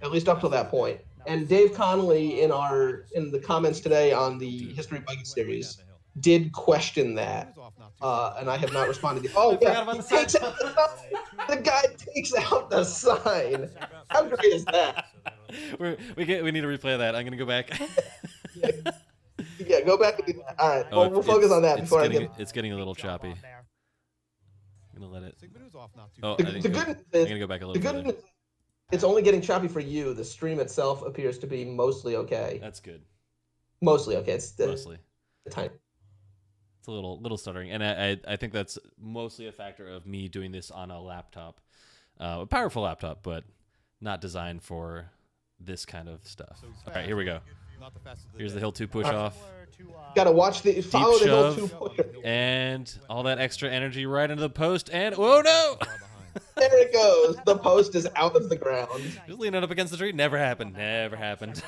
at least up to that point. And Dave Connolly in the comments today on the History Buggy series did question that, and I have not responded yet. Oh yeah, he takes out the sign. The guy takes out the sign. How great is that? We need to replay that. I'm gonna go back. Yeah, go back and do that. All right, we'll focus on that before I get. It's getting a little choppy. I'm gonna let it. Oh, The I think good I'm news is, gonna go back a the little good further. news is it's only getting choppy for you. The stream itself appears to be mostly okay. That's good. Mostly okay. It's Mostly. tiny. It's a little stuttering, and I think that's mostly a factor of me doing this on a laptop, a powerful laptop, but not designed for this kind of stuff. All right, here we go. Here's the Hill 2 push off, Gotta watch the follow the Hill shove. 2 push. and all that extra energy right into the post, and oh no! There it goes. The post is out of the ground. Just leaning up against the tree. Never happened. Never happened.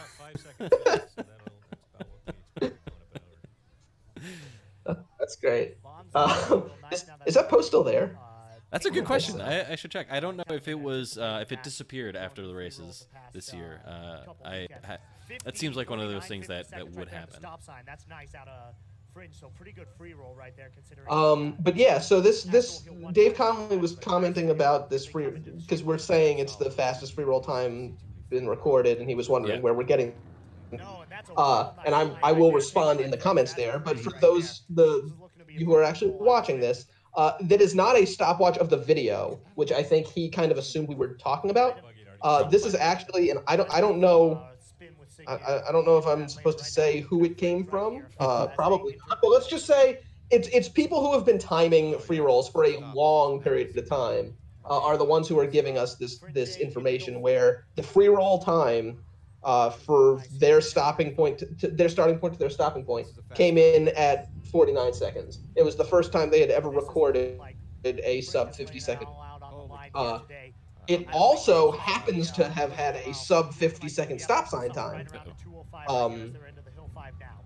That's great. Is that post still there? That's a good question. I should check. I don't know if it was if it disappeared after the races this year. That seems like one of those things that would happen. That's nice out of Fringe, so pretty good free roll right there considering. But yeah, so this Dave Connolly was commenting about this free because we're saying it's the fastest free roll time been recorded, and he was wondering where we're getting. And I will respond in the comments there. But for those you who are actually watching this, that is not a stopwatch of the video, which I think he kind of assumed we were talking about. This is actually, and I don't know. I don't know if I'm supposed to say who it came from. Probably not. But let's just say it's people who have been timing free rolls for a long period of time are the ones who are giving us this information where the free roll time for their stopping point to their starting point to their stopping point came in at 49 seconds. It was the first time they had ever recorded a sub 50-second. All out on the line Uh, here today. It also happens to have had a sub 50-second stop sign time. Right around the 205 Um, right here as they're into the Hill 5 now.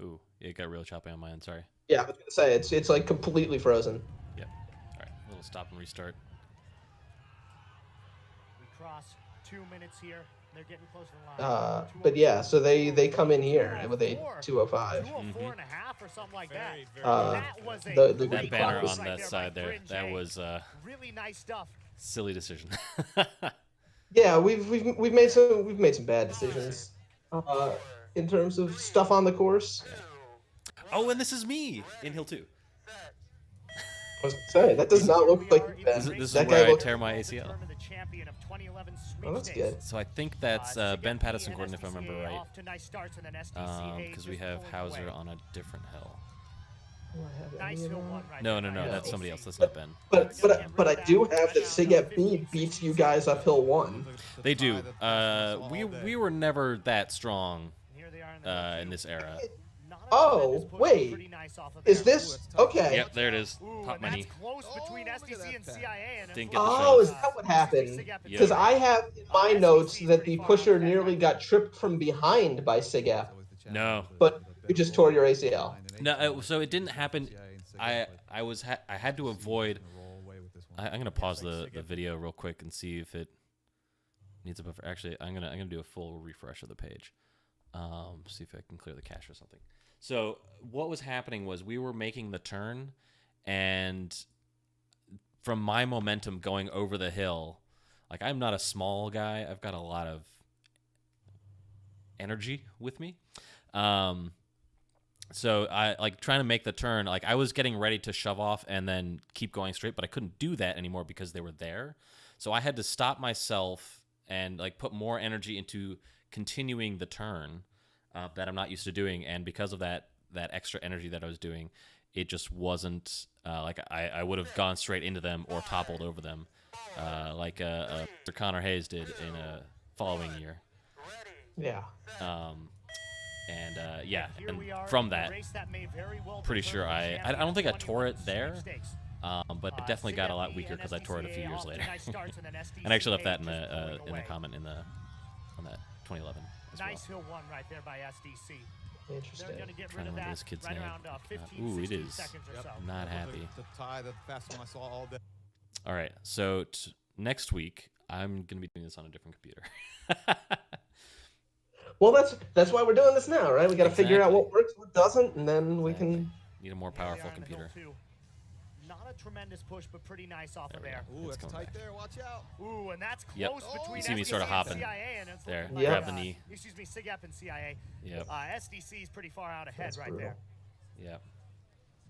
Ooh, it got real choppy on my end. Sorry. Yeah, I was gonna say it's like completely frozen. Yep. All right, a little stop and restart. We cross 2 minutes here. They're getting close to the line. But yeah, so they come in here with a 205. 204 and a half or something like that. Very, very That was a the That great banner clock was- on that side there, that was really nice stuff. silly decision. Yeah, we've made some bad decisions in terms of stuff on the course. Oh, and this is me in Hill 2. I was gonna say that does not look like Ben. This is That where guy I looks. tear my ACL. Oh, that's good. So I think that's Ben Pattison Gordon, if I remember right. Because we have Hauser on a different hill. Nice hill one right No, there by that's SDC. somebody else. That's not Ben. But I do have that Siget B beats you guys uphill 1. They do. We were never that strong Here they are in the in this era. Not a Oh, tremendous push, wait. pretty nice off of Is there. this okay? Yep, there it is. Ooh, Pop and my that's knee. close between Oh, look at SDC that and pass. CIA. And Didn't get the Oh, shot. is that what happened? Because Yep. I have in my notes that the pusher nearly got tripped from behind by Sigap, No. but you just tore your ACL. No, so it didn't happen. I had to avoid. I'm gonna pause the video real quick and see if it needs a buffer. Actually, I'm gonna do a full refresh of the page. See if I can clear the cache or something. So what was happening was we were making the turn, and from my momentum going over the hill, like I'm not a small guy. I've got a lot of energy with me. So I like trying to make the turn. Like I was getting ready to shove off and then keep going straight, but I couldn't do that anymore because they were there. So I had to stop myself and like put more energy into continuing the turn that I'm not used to doing. And because of that extra energy that I was doing, it just wasn't like I would have gone straight into them or toppled over them like Sir Connor Hayes did in a following year. Yeah. Yeah, and from that, pretty sure I don't think I tore it there, but it definitely got a lot weaker because I tore it a few years later. And I actually left that in the comment on that 2011 as well. Nice hill one right there by SDC. Interesting. They're gonna get Trying rid to of remember that this kid's right name. around 15, Ooh, it 16 is. seconds or so. Not happy. The tie, the fastest one I saw all day. All right, so next week I'm gonna be doing this on a different computer. Well, that's why we're doing this now, right? We got to figure out Exactly. what works, what doesn't, and then we can. Need a more Here they powerful are in the hill computer. two. Not a tremendous push, but pretty nice off of There we there. go. Ooh, It's that's coming tight back. there. Watch out. Ooh, and that's Yep. close between You see me SDC sort of and hopping. CIA, and it's There, looking Yep. grab the knee. Excuse me, SIGAP and CIA. Yep. SDC is pretty far out ahead That's right brutal. there. Yep.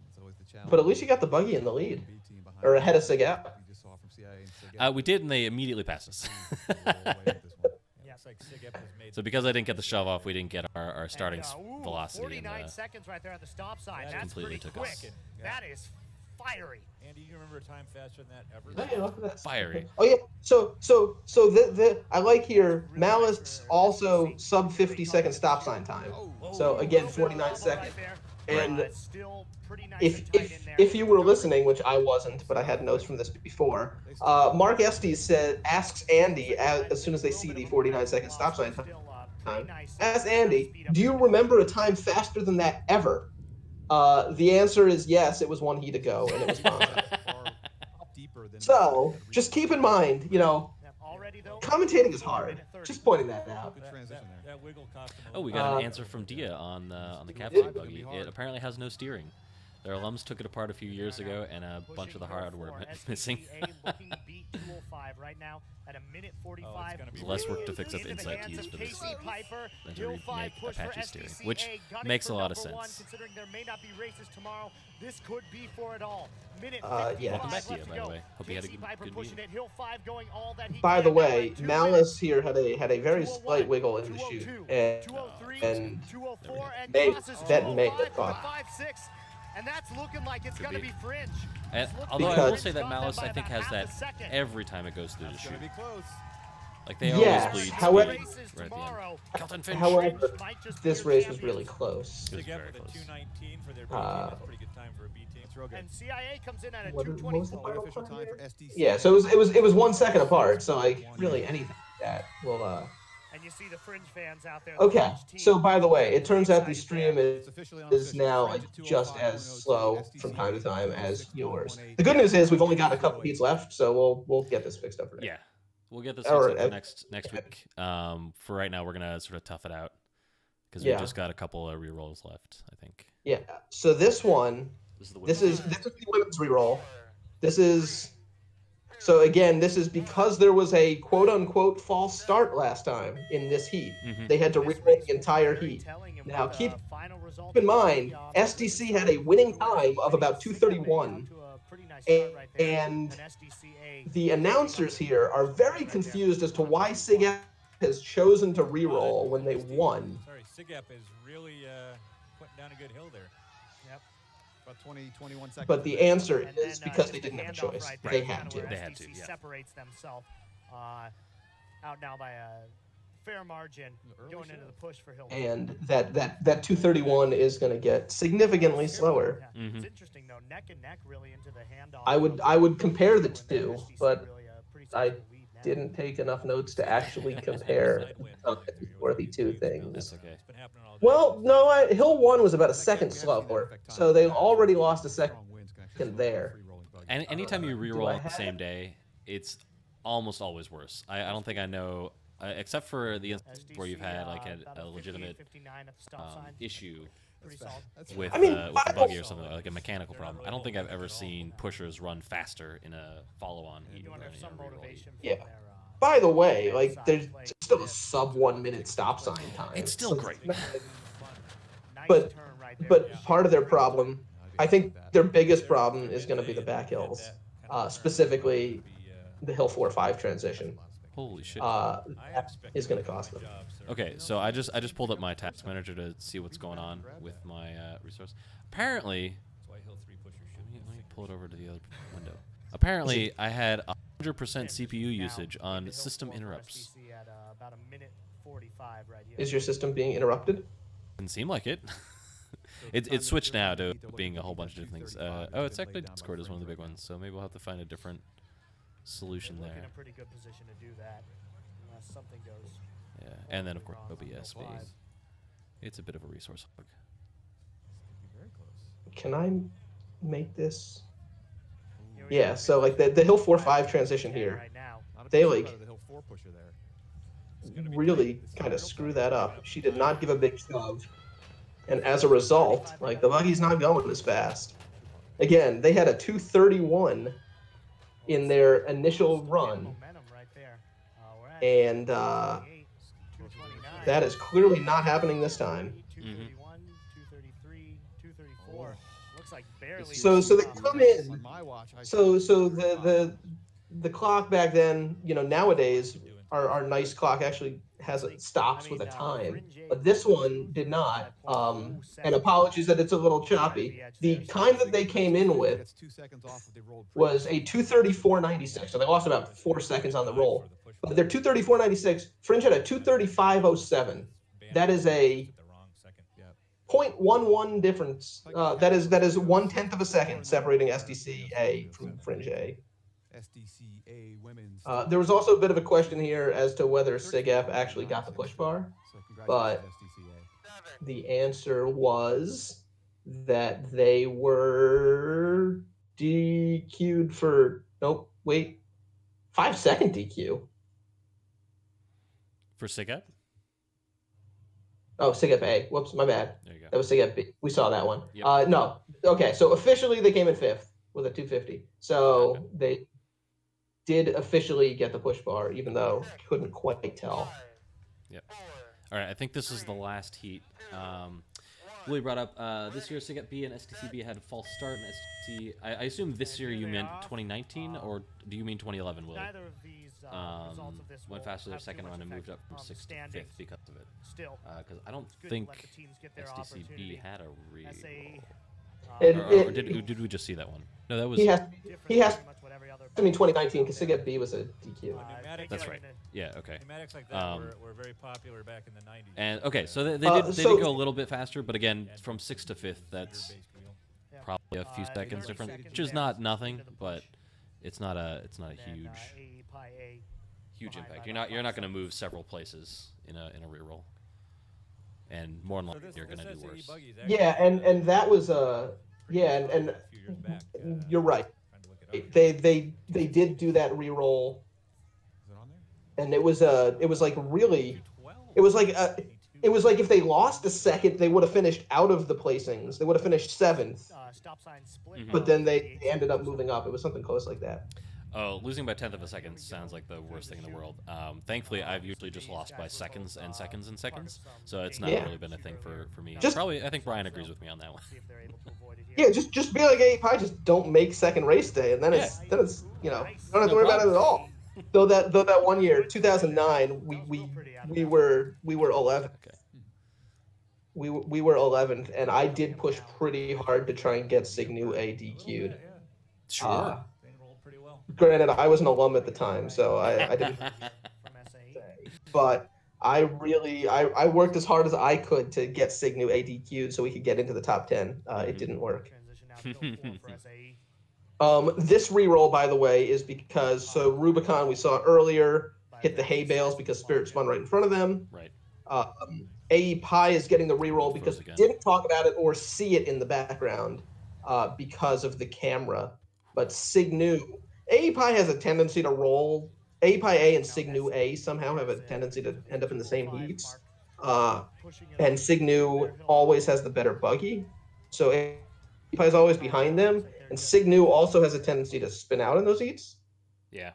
That's always the challenge. But at least you got the buggy in the lead, B team behind or you. ahead of Sigap. You just saw from CIA and Sigap. We did, and they immediately passed us. Roll away with this one. Yeah. It's like Sigep has made So because I didn't get the shove off, we didn't get our starting And, ooh, velocity. And, 49 seconds right there at the stop sign. That That's completely pretty took quick. us. Yeah. That is fiery. Andy, you remember a time faster than that ever? Hey, look at that. Fiery. Oh yeah. So the I like here Malice also sub 50-second stop sign time. Oh, So Ooh, again, little bit of 49 wobble seconds. right there. And But still pretty nice if and tight in there. if you were listening, which I wasn't, but I had notes from this before, Mark Estes asks Andy as soon as they see the 49-second stop sign time. Ask Andy, do you remember a time faster than that ever? The answer is yes. It was one heat ago, and it was Bonzo. far deeper than So just keep in mind, Already, though, commentating is hard. Just pointing that out. Good transition there. That wiggle cost him. Oh, we got an answer from Dia on the captain buggy. It apparently has no steering. Their alums took it apart a few years ago, and a bunch of the hardware missing. looking to beat 205 right now at a minute 45. gonna be There's less work to fix up Into the inside hands keys of for this Casey Piper. than to Hill 5 remake push for Apache steering, SDCA, which gunning makes for a lot of number one, sense. considering there may not be races tomorrow, this could be for it all. Minute Yeah. 55 Welcome back, Dia, left to by the go. way. Hope you had a Casey good- Piper good pushing meeting. it. Hill 5 going all that he By can the now way, at 2 Malice minutes. here had a very 201, slight wiggle in the chute, 202, and 203, and 204, and made- crosses that made 205 the to the cut. 5-6. And that's looking like it's Could going to be. be fringe. And It's looking although like I will Because- say that it's gone Malice, by I think, about has half a that second. every time it goes through the It's gonna chute. be close. Like they Yes, always bleed however- speed Races right at the end. tomorrow. Kelton Finch. However, Might just be this your race was champions. really close. It was Sigep very with a close. 219 for their B team. That's a pretty good time for a B team. That's real good. And CIA comes in at a What was the 224. final Official time time for here? SDC. Yeah, so it was 1 second apart. So like really anything like that will. And you see the Fringe fans out there. The Okay. Fringe team So by the way, it really turns out the excited stream there. It's officially is unofficial. now Fringe like at just as 205.02, slow from SDC time to time as 206.18. yours. The good news is we've only got a couple beats left, so we'll get this fixed up for Yeah, we'll get this Or, fixed up for uh, next week. For right now, we're gonna sort of tough it out because Yeah. we just got a couple of rerolls left. I think Yeah. So this one, this is the this women's is the women's reroll. This is so again, this is because there was a quote unquote false start last time in this heat. Mhm. They had to reroll the entire heat. Now keep in mind, SDC had a winning time of about 231, and the announcers here are very confused as to why SIGAP has chosen to reroll when they won. Sorry, SIGAP is really putting down a good hill there. About 20, 21 seconds. But the answer is because they didn't have a choice. They had to. They had to, SDC yeah. separates themselves out now by a fair margin going into the push for Hill. And that 231 is going to get significantly slower. Yeah. Mhm. It's interesting though, neck and neck really into the handoff. I would compare the two, SDC but really a pretty I sizable lead now. didn't take enough notes to actually compare for the two That's things. okay. It's been happening all day. Well, no, Hill 1 was about a second slower, so they already lost a second there. And anytime you Do I reroll on the have same day, it's almost always worse. I don't think I know, except for the instance where you've had like about a legitimate 59 at the stop sign. issue Pretty solid. with I mean, with the buggy or something, like a mechanical problem. I don't think I've ever seen pushers run faster in a follow-on heat You or wonder if any some reroll heat. motivation from Yeah. their, By the way, like there's still a sub 1 minute stop sign time. It's still So great. nice But- turn right there. But part of their problem, I think their biggest problem is going to be the back hills, specifically the hill 4-5 transition. Holy shit. That is going to cost them. Okay, so I just pulled up my task manager to see what's going on with my resource. Apparently, That's why Hill 3 pushers should let me pull it over to the other window. Apparently, I had 100% CPU usage on system interrupts. SDC at about a minute 45 right here. Is your system being interrupted? Didn't seem like it. It switched now to being a whole bunch of different things. Oh, it's actually Discord is one of the big ones, so maybe we'll have to find a different solution They look in there. a pretty good position to do that unless something goes. Yeah, and then of course horribly wrong on OBS the being, live. it's a bit of a resource hog. Can I make this? Here we Yeah, go. so like the hill 4-5 transition here, Right now. they like The Hill 4 pusher there. really kind of screw that up. She did not give a big shove, and as a result, like the buggy's not going as fast. Again, they had a 231 in their initial run, Momentum right there. We're at and 228, 229. that is clearly not happening this time. 231, 233, 234. Looks like barely. So they up. come in. On my watch, I So the clock back then, you know, nowadays our nice clock actually has stops with a time, but this one did not. And apologies that it's a little choppy. The time that they came in with That's 2 seconds off what they rolled. was a 234.96, so they lost about 4 seconds on the roll. But their 234.96, Fringe had a 235.07. That is a At the wrong second. 0.11 difference. That is 1/10 of a second separating SDC A from Fringe A. SDCA women's. There was also a bit of a question here as to whether SIGAP actually got the push bar. So congratulations, but- SDCA. The answer was that they were DQ'd for 5-second DQ. For SIGAP? Oh, SIGAP A. Whoops, my bad. There you go. That was SIGAP B. We saw that one. Yep. No. Okay, so officially they came in 5th with a 250. So they did officially get the push bar, even though couldn't quite tell. All right, I think this is the last heat. Willie brought up this year SIGAP B and STCB had a false start, and STC. I assume this year you meant 2019, or do you mean 2011, Willie? Neither of these results of this Went will faster their have too second much run and effect moved up from on the 6th to standings. 5th because of it. Still, Because I don't it's good to think let the teams get their STCB opportunity. had a reroll. SAE, It- Or did we just see that one? No, that was. He has different he has pretty much what every other to mean 2019 because SIGAP B was a DQ. Pneumatic That's like right. the- Yeah. Okay. Pneumatics like that Um, were very popular back in the 90s. And okay, so they Uh, did so- go a little bit faster, but again, from 6th to 5th, that's Gear-based wheel. probably a few seconds 30 different, seconds which is advance not nothing, into the but push. it's not a Then, huge AE Pi A huge behind impact. by You're about not 5 going to move seconds. several places in a reroll, and more than So likely this, you're going to this do SAE worse. buggy is Yeah, actually, and that was pretty yeah, much and a few years back. you're right. Trying to look it up. They did do that reroll, Is it on there? and it was like really 212. it was like if they lost a second, they would have finished out of the placings. They would have finished 7th, Stop sign split. but then they 58 ended up seconds. moving up. It was something close like that. Oh, losing by 10th of a second sounds like the worst thing in the world. Thankfully, I've usually just lost by seconds and seconds and seconds, so it's not Yeah. really been a thing for me. Just- Probably, I think Brian agrees with me on that one. See if they're able to avoid it here. Yeah, just be like AE Pi, just don't make second race day, and then it's you don't have to worry about it at all. Though that one year, 2009, we were 11th. Okay. We were 11th, and I did push pretty hard to try and get Signu A DQ'd. Yeah, Sure. they rolled pretty well. Granted, I was an alum at the time, so I didn't. From SAE. But I worked as hard as I could to get Signu A DQ'd so we could get into the top 10. It didn't work. Transition now to go 4 for SAE. This reroll, by the way, is because Rubicon we saw earlier hit the hay bales because Spirit spun right in front of them. Right. AE Pi is getting the reroll because we again. didn't talk about it or see it in the background because of the camera. But Signu, AE Pi has a tendency to roll. AE Pi A and Signu A somehow have a tendency to end up in the same heats. And Signu always has the better buggy. So AE Pi is always behind them. And Signu also has a tendency to spin out in those heats. Yeah.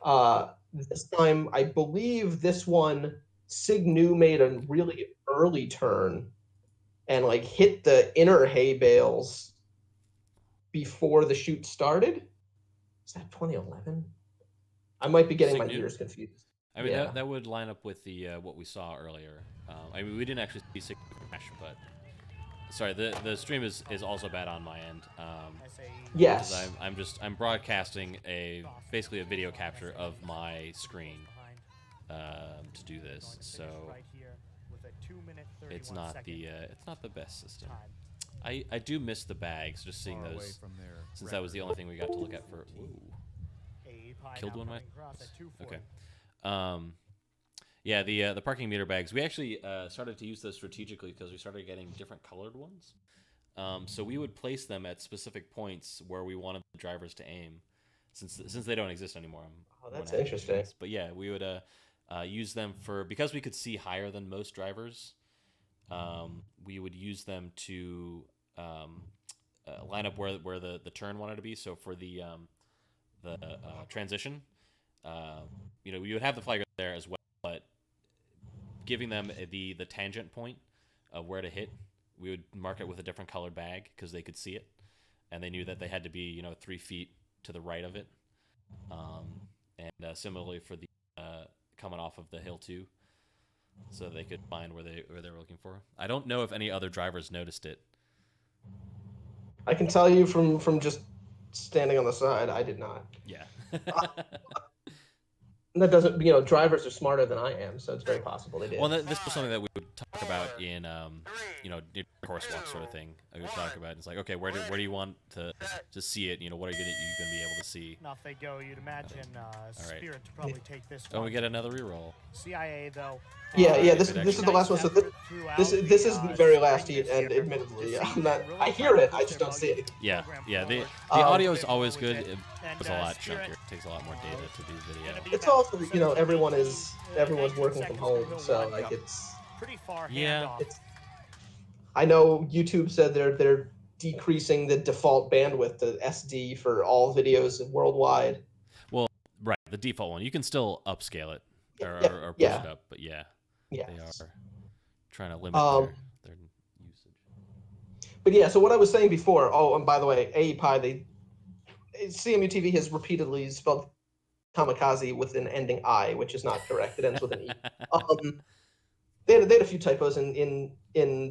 This time, I believe this one, Signu made a really early turn and like hit the inner hay bales before the shoot started. Is that 2011? I might be getting my Signu? years confused. I mean, Yeah. that would line up with the what we saw earlier. I mean, we didn't actually see Sig crash, but sorry, the stream is also bad on my end. SAE. Yes. I'm broadcasting basically a video capture of my screen Behind. to do this, Going to so finish right here with a 2-minute 31 it's not second it's not the best system. time. I do miss the bags, just seeing Far away those, from their since that was the only thing we got to look at for. Ooh. AE Pi Killed now one of my- coming across at 240. Okay. Yeah, the parking meter bags. We actually started to use those strategically because we started getting different colored ones. So we would place them at specific points where we wanted the drivers to aim, since they don't exist anymore. Oh, that's one-handed interesting. machines. But yeah, we would use them because we could see higher than most drivers. We would use them to line up where the turn wanted to be. So for the transition, we would have the flag there as well, but giving them the tangent point of where to hit, we would mark it with a different colored bag because they could see it, and they knew that they had to be 3 feet to the right of it. And similarly for the coming off of the hill too, so they could find where they were looking for. I don't know if any other drivers noticed it. I can tell you from just standing on the side, I did not. Yeah. And that doesn't, drivers are smarter than I am, so it's very possible they did. Well, this was something that we would talk about in, course walk sort of thing. We would talk about it. It's like, okay, where do you want to see it? What are you gonna be able to see? And off they go. You'd imagine Spirit to probably take this Oh, one. we get another reroll. CIA though. Yeah, This this is the last one. So this is the very last heat, and admittedly, I hear it, I just don't see it. Yeah. The audio is always good. It's a lot chunkier. It takes a lot more data to do video. It's also, everyone's working from home, so like it's. Pretty far Yeah. handoff. I know YouTube said they're decreasing the default bandwidth to SD for all videos worldwide. Well, right, the default one. You can still upscale it or push yeah. it up, but yeah, Yeah. they are trying to limit their usage. But yeah, so what I was saying before. Oh, and by the way, AE Pi, CMU TV has repeatedly spelled kamikaze with an ending I, which is not correct. It ends with an E. They had a few typos in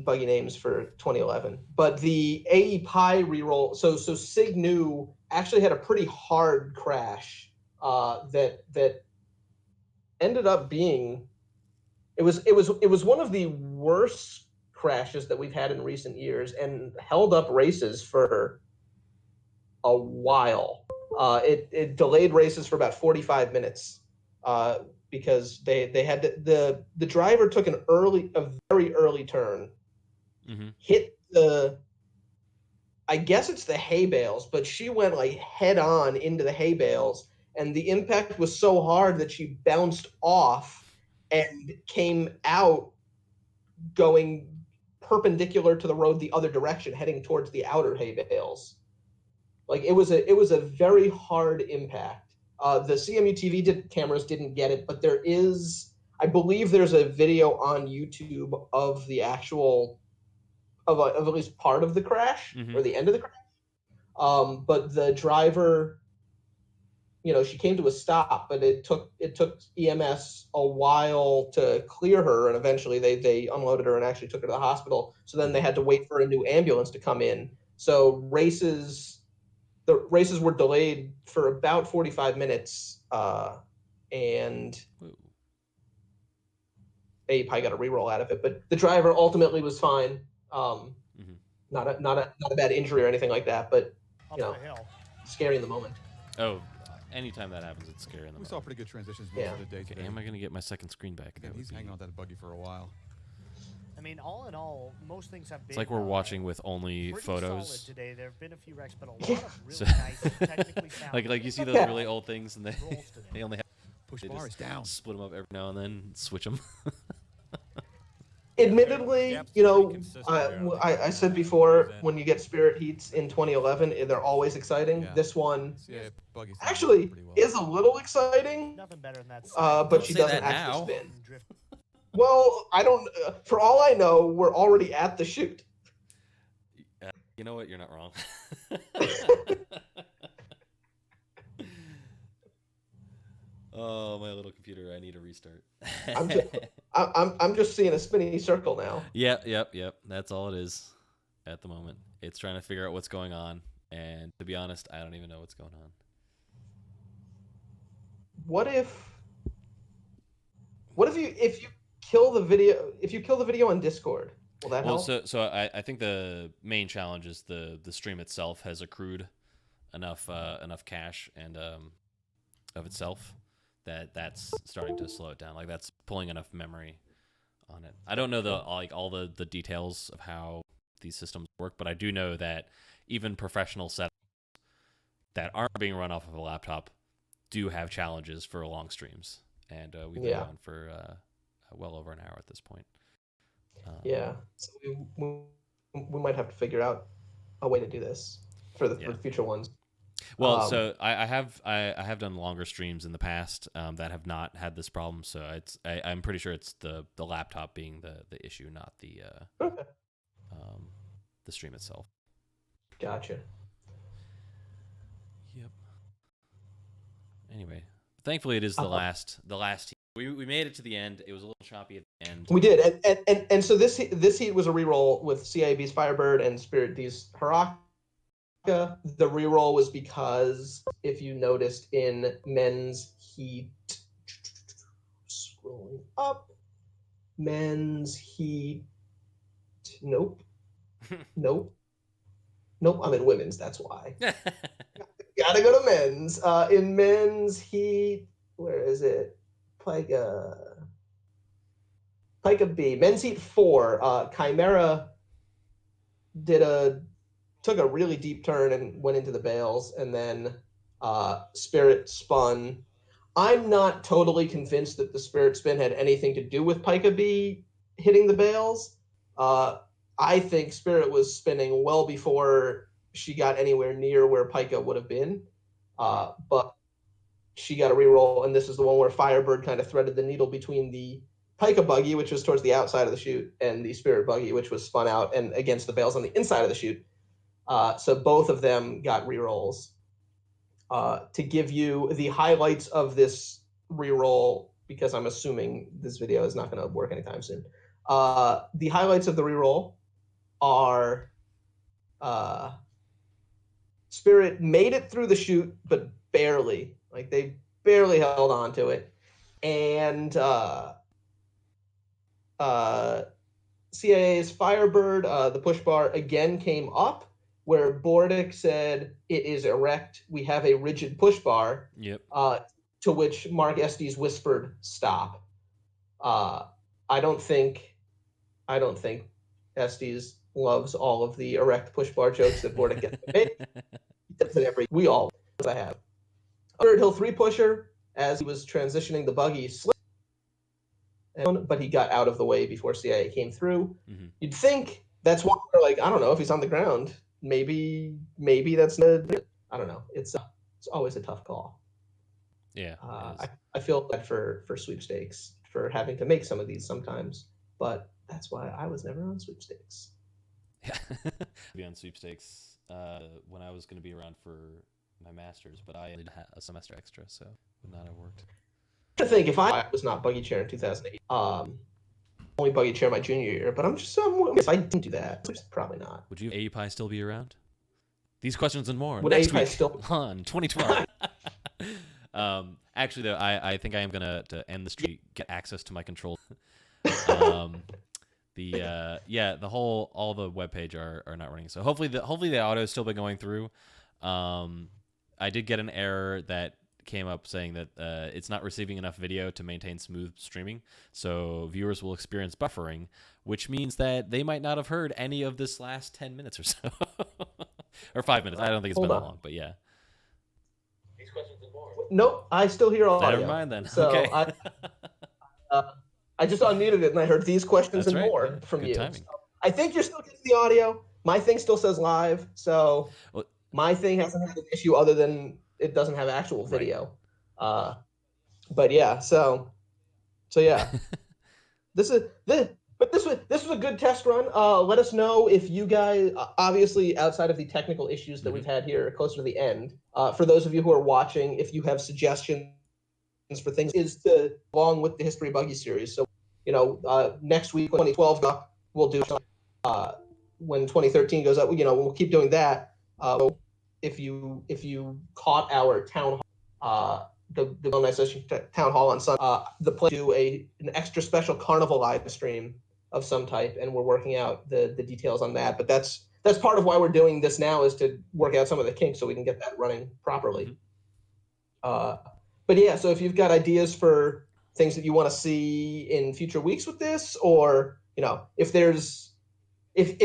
buggy names for 2011, but the AE Pi reroll. So Signu actually had a pretty hard crash that ended up being. It was one of the worst crashes that we've had in recent years, and held up races for a while. It delayed races for about 45 minutes because they had the driver took a very early turn, hit I guess it's the hay bales, but she went like head on into the hay bales, and the impact was so hard that she bounced off and came out going perpendicular to the road the other direction, heading towards the outer hay bales. Like it was a very hard impact. The CMU TV cameras didn't get it, but I believe there's a video on YouTube of the actual of at least part of the crash or the end of the crash. But the driver, she came to a stop, but it took EMS a while to clear her, and eventually they unloaded her and actually took her to the hospital. So then they had to wait for a new ambulance to come in. So the races were delayed for about 45 minutes, and they probably got a reroll out of it. But the driver ultimately was fine. Not a bad injury or anything like that, but scary in the moment. Oh, anytime that happens, it's scary in the moment. We saw pretty good transitions most of the day today. Am I going to get my second screen back? Again, he's hanging on that buggy for a while. I mean, all in all, most things have been. It's like we're watching with only photos. Solid today. There have been a few wrecks, but a lot of really nice, technically sound. Like you see those really old things, and they only have push bars down. Split them up every now and then, switch them. Admittedly, I said before, when you get Spirit Heats in 2011, they're always exciting. Yeah. This one actually is a little exciting. Nothing better than that. But she doesn't actually spin. Well, I don't. For all I know, we're already at the shoot. You know what? You're not wrong. Oh, my little computer! I need a restart. I'm just seeing a spinny circle now. Yep. That's all it is at the moment. It's trying to figure out what's going on, and to be honest, I don't even know what's going on. What if you kill the video? If you kill the video on Discord, will that help? So I think the main challenge is the stream itself has accrued enough cache and of itself that's starting to slow it down. Like that's pulling enough memory on it. I don't know all the details of how these systems work, but I do know that even professional setups that aren't being run off of a laptop do have challenges for long streams, and we've been going for well over an hour at this point. So we might have to figure out a way to do this for the future ones. Well, so I have done longer streams in the past that have not had this problem. So I'm pretty sure it's the laptop being the issue, not the stream itself. Gotcha. Yep. Anyway, thankfully it is the last heat. We made it to the end. It was a little choppy at the end. We did, and so this heat was a reroll with CIAB's Firebird and Spirit D's Haraka. The reroll was because, if you noticed in men's heat, scrolling up, men's heat, nope, I'm in women's, that's why. Gotta go to men's. In men's heat, where is it? Pika B, men's heat 4, Chimera took a really deep turn and went into the bales, and then Spirit spun. I'm not totally convinced that the Spirit spin had anything to do with Pika B hitting the bales. I think Spirit was spinning well before she got anywhere near where Pika would have been, but she got a reroll, and this is the one where Firebird kind of threaded the needle between the Pika Buggy, which was towards the outside of the chute, and the Spirit Buggy, which was spun out and against the bales on the inside of the chute. So both of them got rerolls. To give you the highlights of this reroll, because I'm assuming this video is not going to work anytime soon. The highlights of the reroll are Spirit made it through the chute, but barely. Like they barely held on to it. And CIA's Firebird, the push bar again came up, where Bordick said it is erect. We have a rigid push bar. Yep. To which Mark Estes whispered, "Stop." I don't think Estes loves all of the erect push bar jokes that Bordick gets to make. He does it we all I have. Third Hill 3 pusher, as he was transitioning the buggy, slipped, but he got out of the way before CIA came through. Mm-hmm. You'd think that's one where, like, I don't know, if he's on the ground, maybe that's not, I don't know. It's always a tough call. Yeah. I feel bad for sweepstakes for having to make some of these sometimes, but that's why I was never on sweepstakes. Yeah. Be on sweepstakes when I was going to be around for my master's, but I had a semester extra, so it would not have worked. I think if I was not buggy chair in 2008, only buggy chair my junior year, but if I didn't do that, probably not. Would you API still be around? These questions and more Would next API week still on 2012. Actually, though, I think I am gonna end the stream, get access to my control. All the webpage are not running, so hopefully the audio has still been going through. I did get an error that came up saying that it's not receiving enough video to maintain smooth streaming, so viewers will experience buffering, which means that they might not have heard any of this last 10 minutes or so. Or 5 minutes. I don't think it's been that long, but yeah. Nope, I still hear audio. Never mind then. So okay. I just unmuted it and I heard these questions That's and right, more yeah. from Good you. timing. So I think you're still getting the audio. My thing still says live, so my thing hasn't had an issue other than it doesn't have actual video. Right. But yeah, so yeah. This was a good test run. Let us know if you guys, obviously outside of the technical issues that we've had here closer to the end, for those of you who are watching, if you have suggestions for things, along with the History of Buggy series. So, next week, 2012, we'll do, when 2013 goes up, we'll keep doing that. If you caught our town hall, the organization town hall on Sunday, the plan to do an extra special carnival live stream of some type, and we're working out the details on that. But that's part of why we're doing this now, is to work out some of the kinks so we can get that running properly. But yeah, so if you've got ideas for things that you want to see in future weeks with this, or if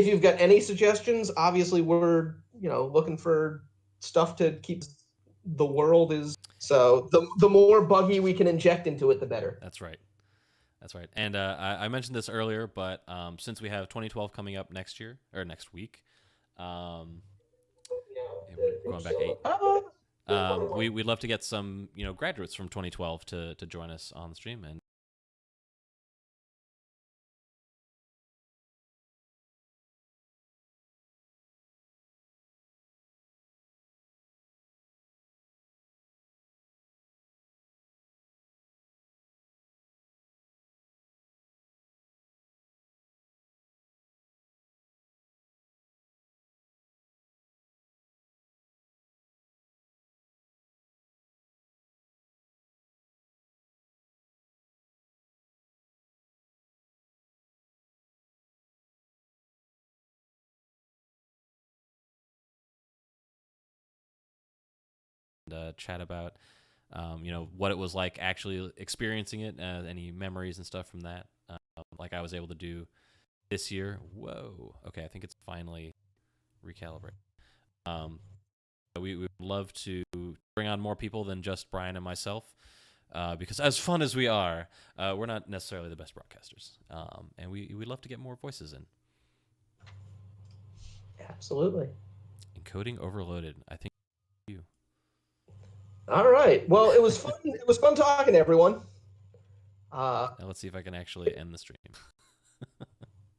you've got any suggestions, obviously we're looking for stuff to keep the world is. So the more buggy we can inject into it, the better. That's right. And I mentioned this earlier, but since we have 2012 coming up next week, we're going back 8. We'd love to get some graduates from 2012 to join us on the stream and. Chat about what it was like actually experiencing it, any memories and stuff from that, like I was able to do this year. Whoa, okay, I think it's finally recalibrated. We would love to bring on more people than just Brian and myself, because as fun as we are, we're not necessarily the best broadcasters, and we'd love to get more voices in. Absolutely. Encoding overloaded, I think. All right. Well, it was fun. It was fun talking to everyone. Now let's see if I can actually end the stream.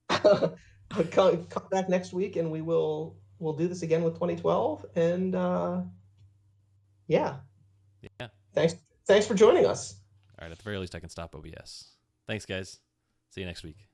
Come back next week, and we'll do this again with 2012. And yeah. Thanks for joining us. All right. At the very least, I can stop OBS. Thanks, guys. See you next week.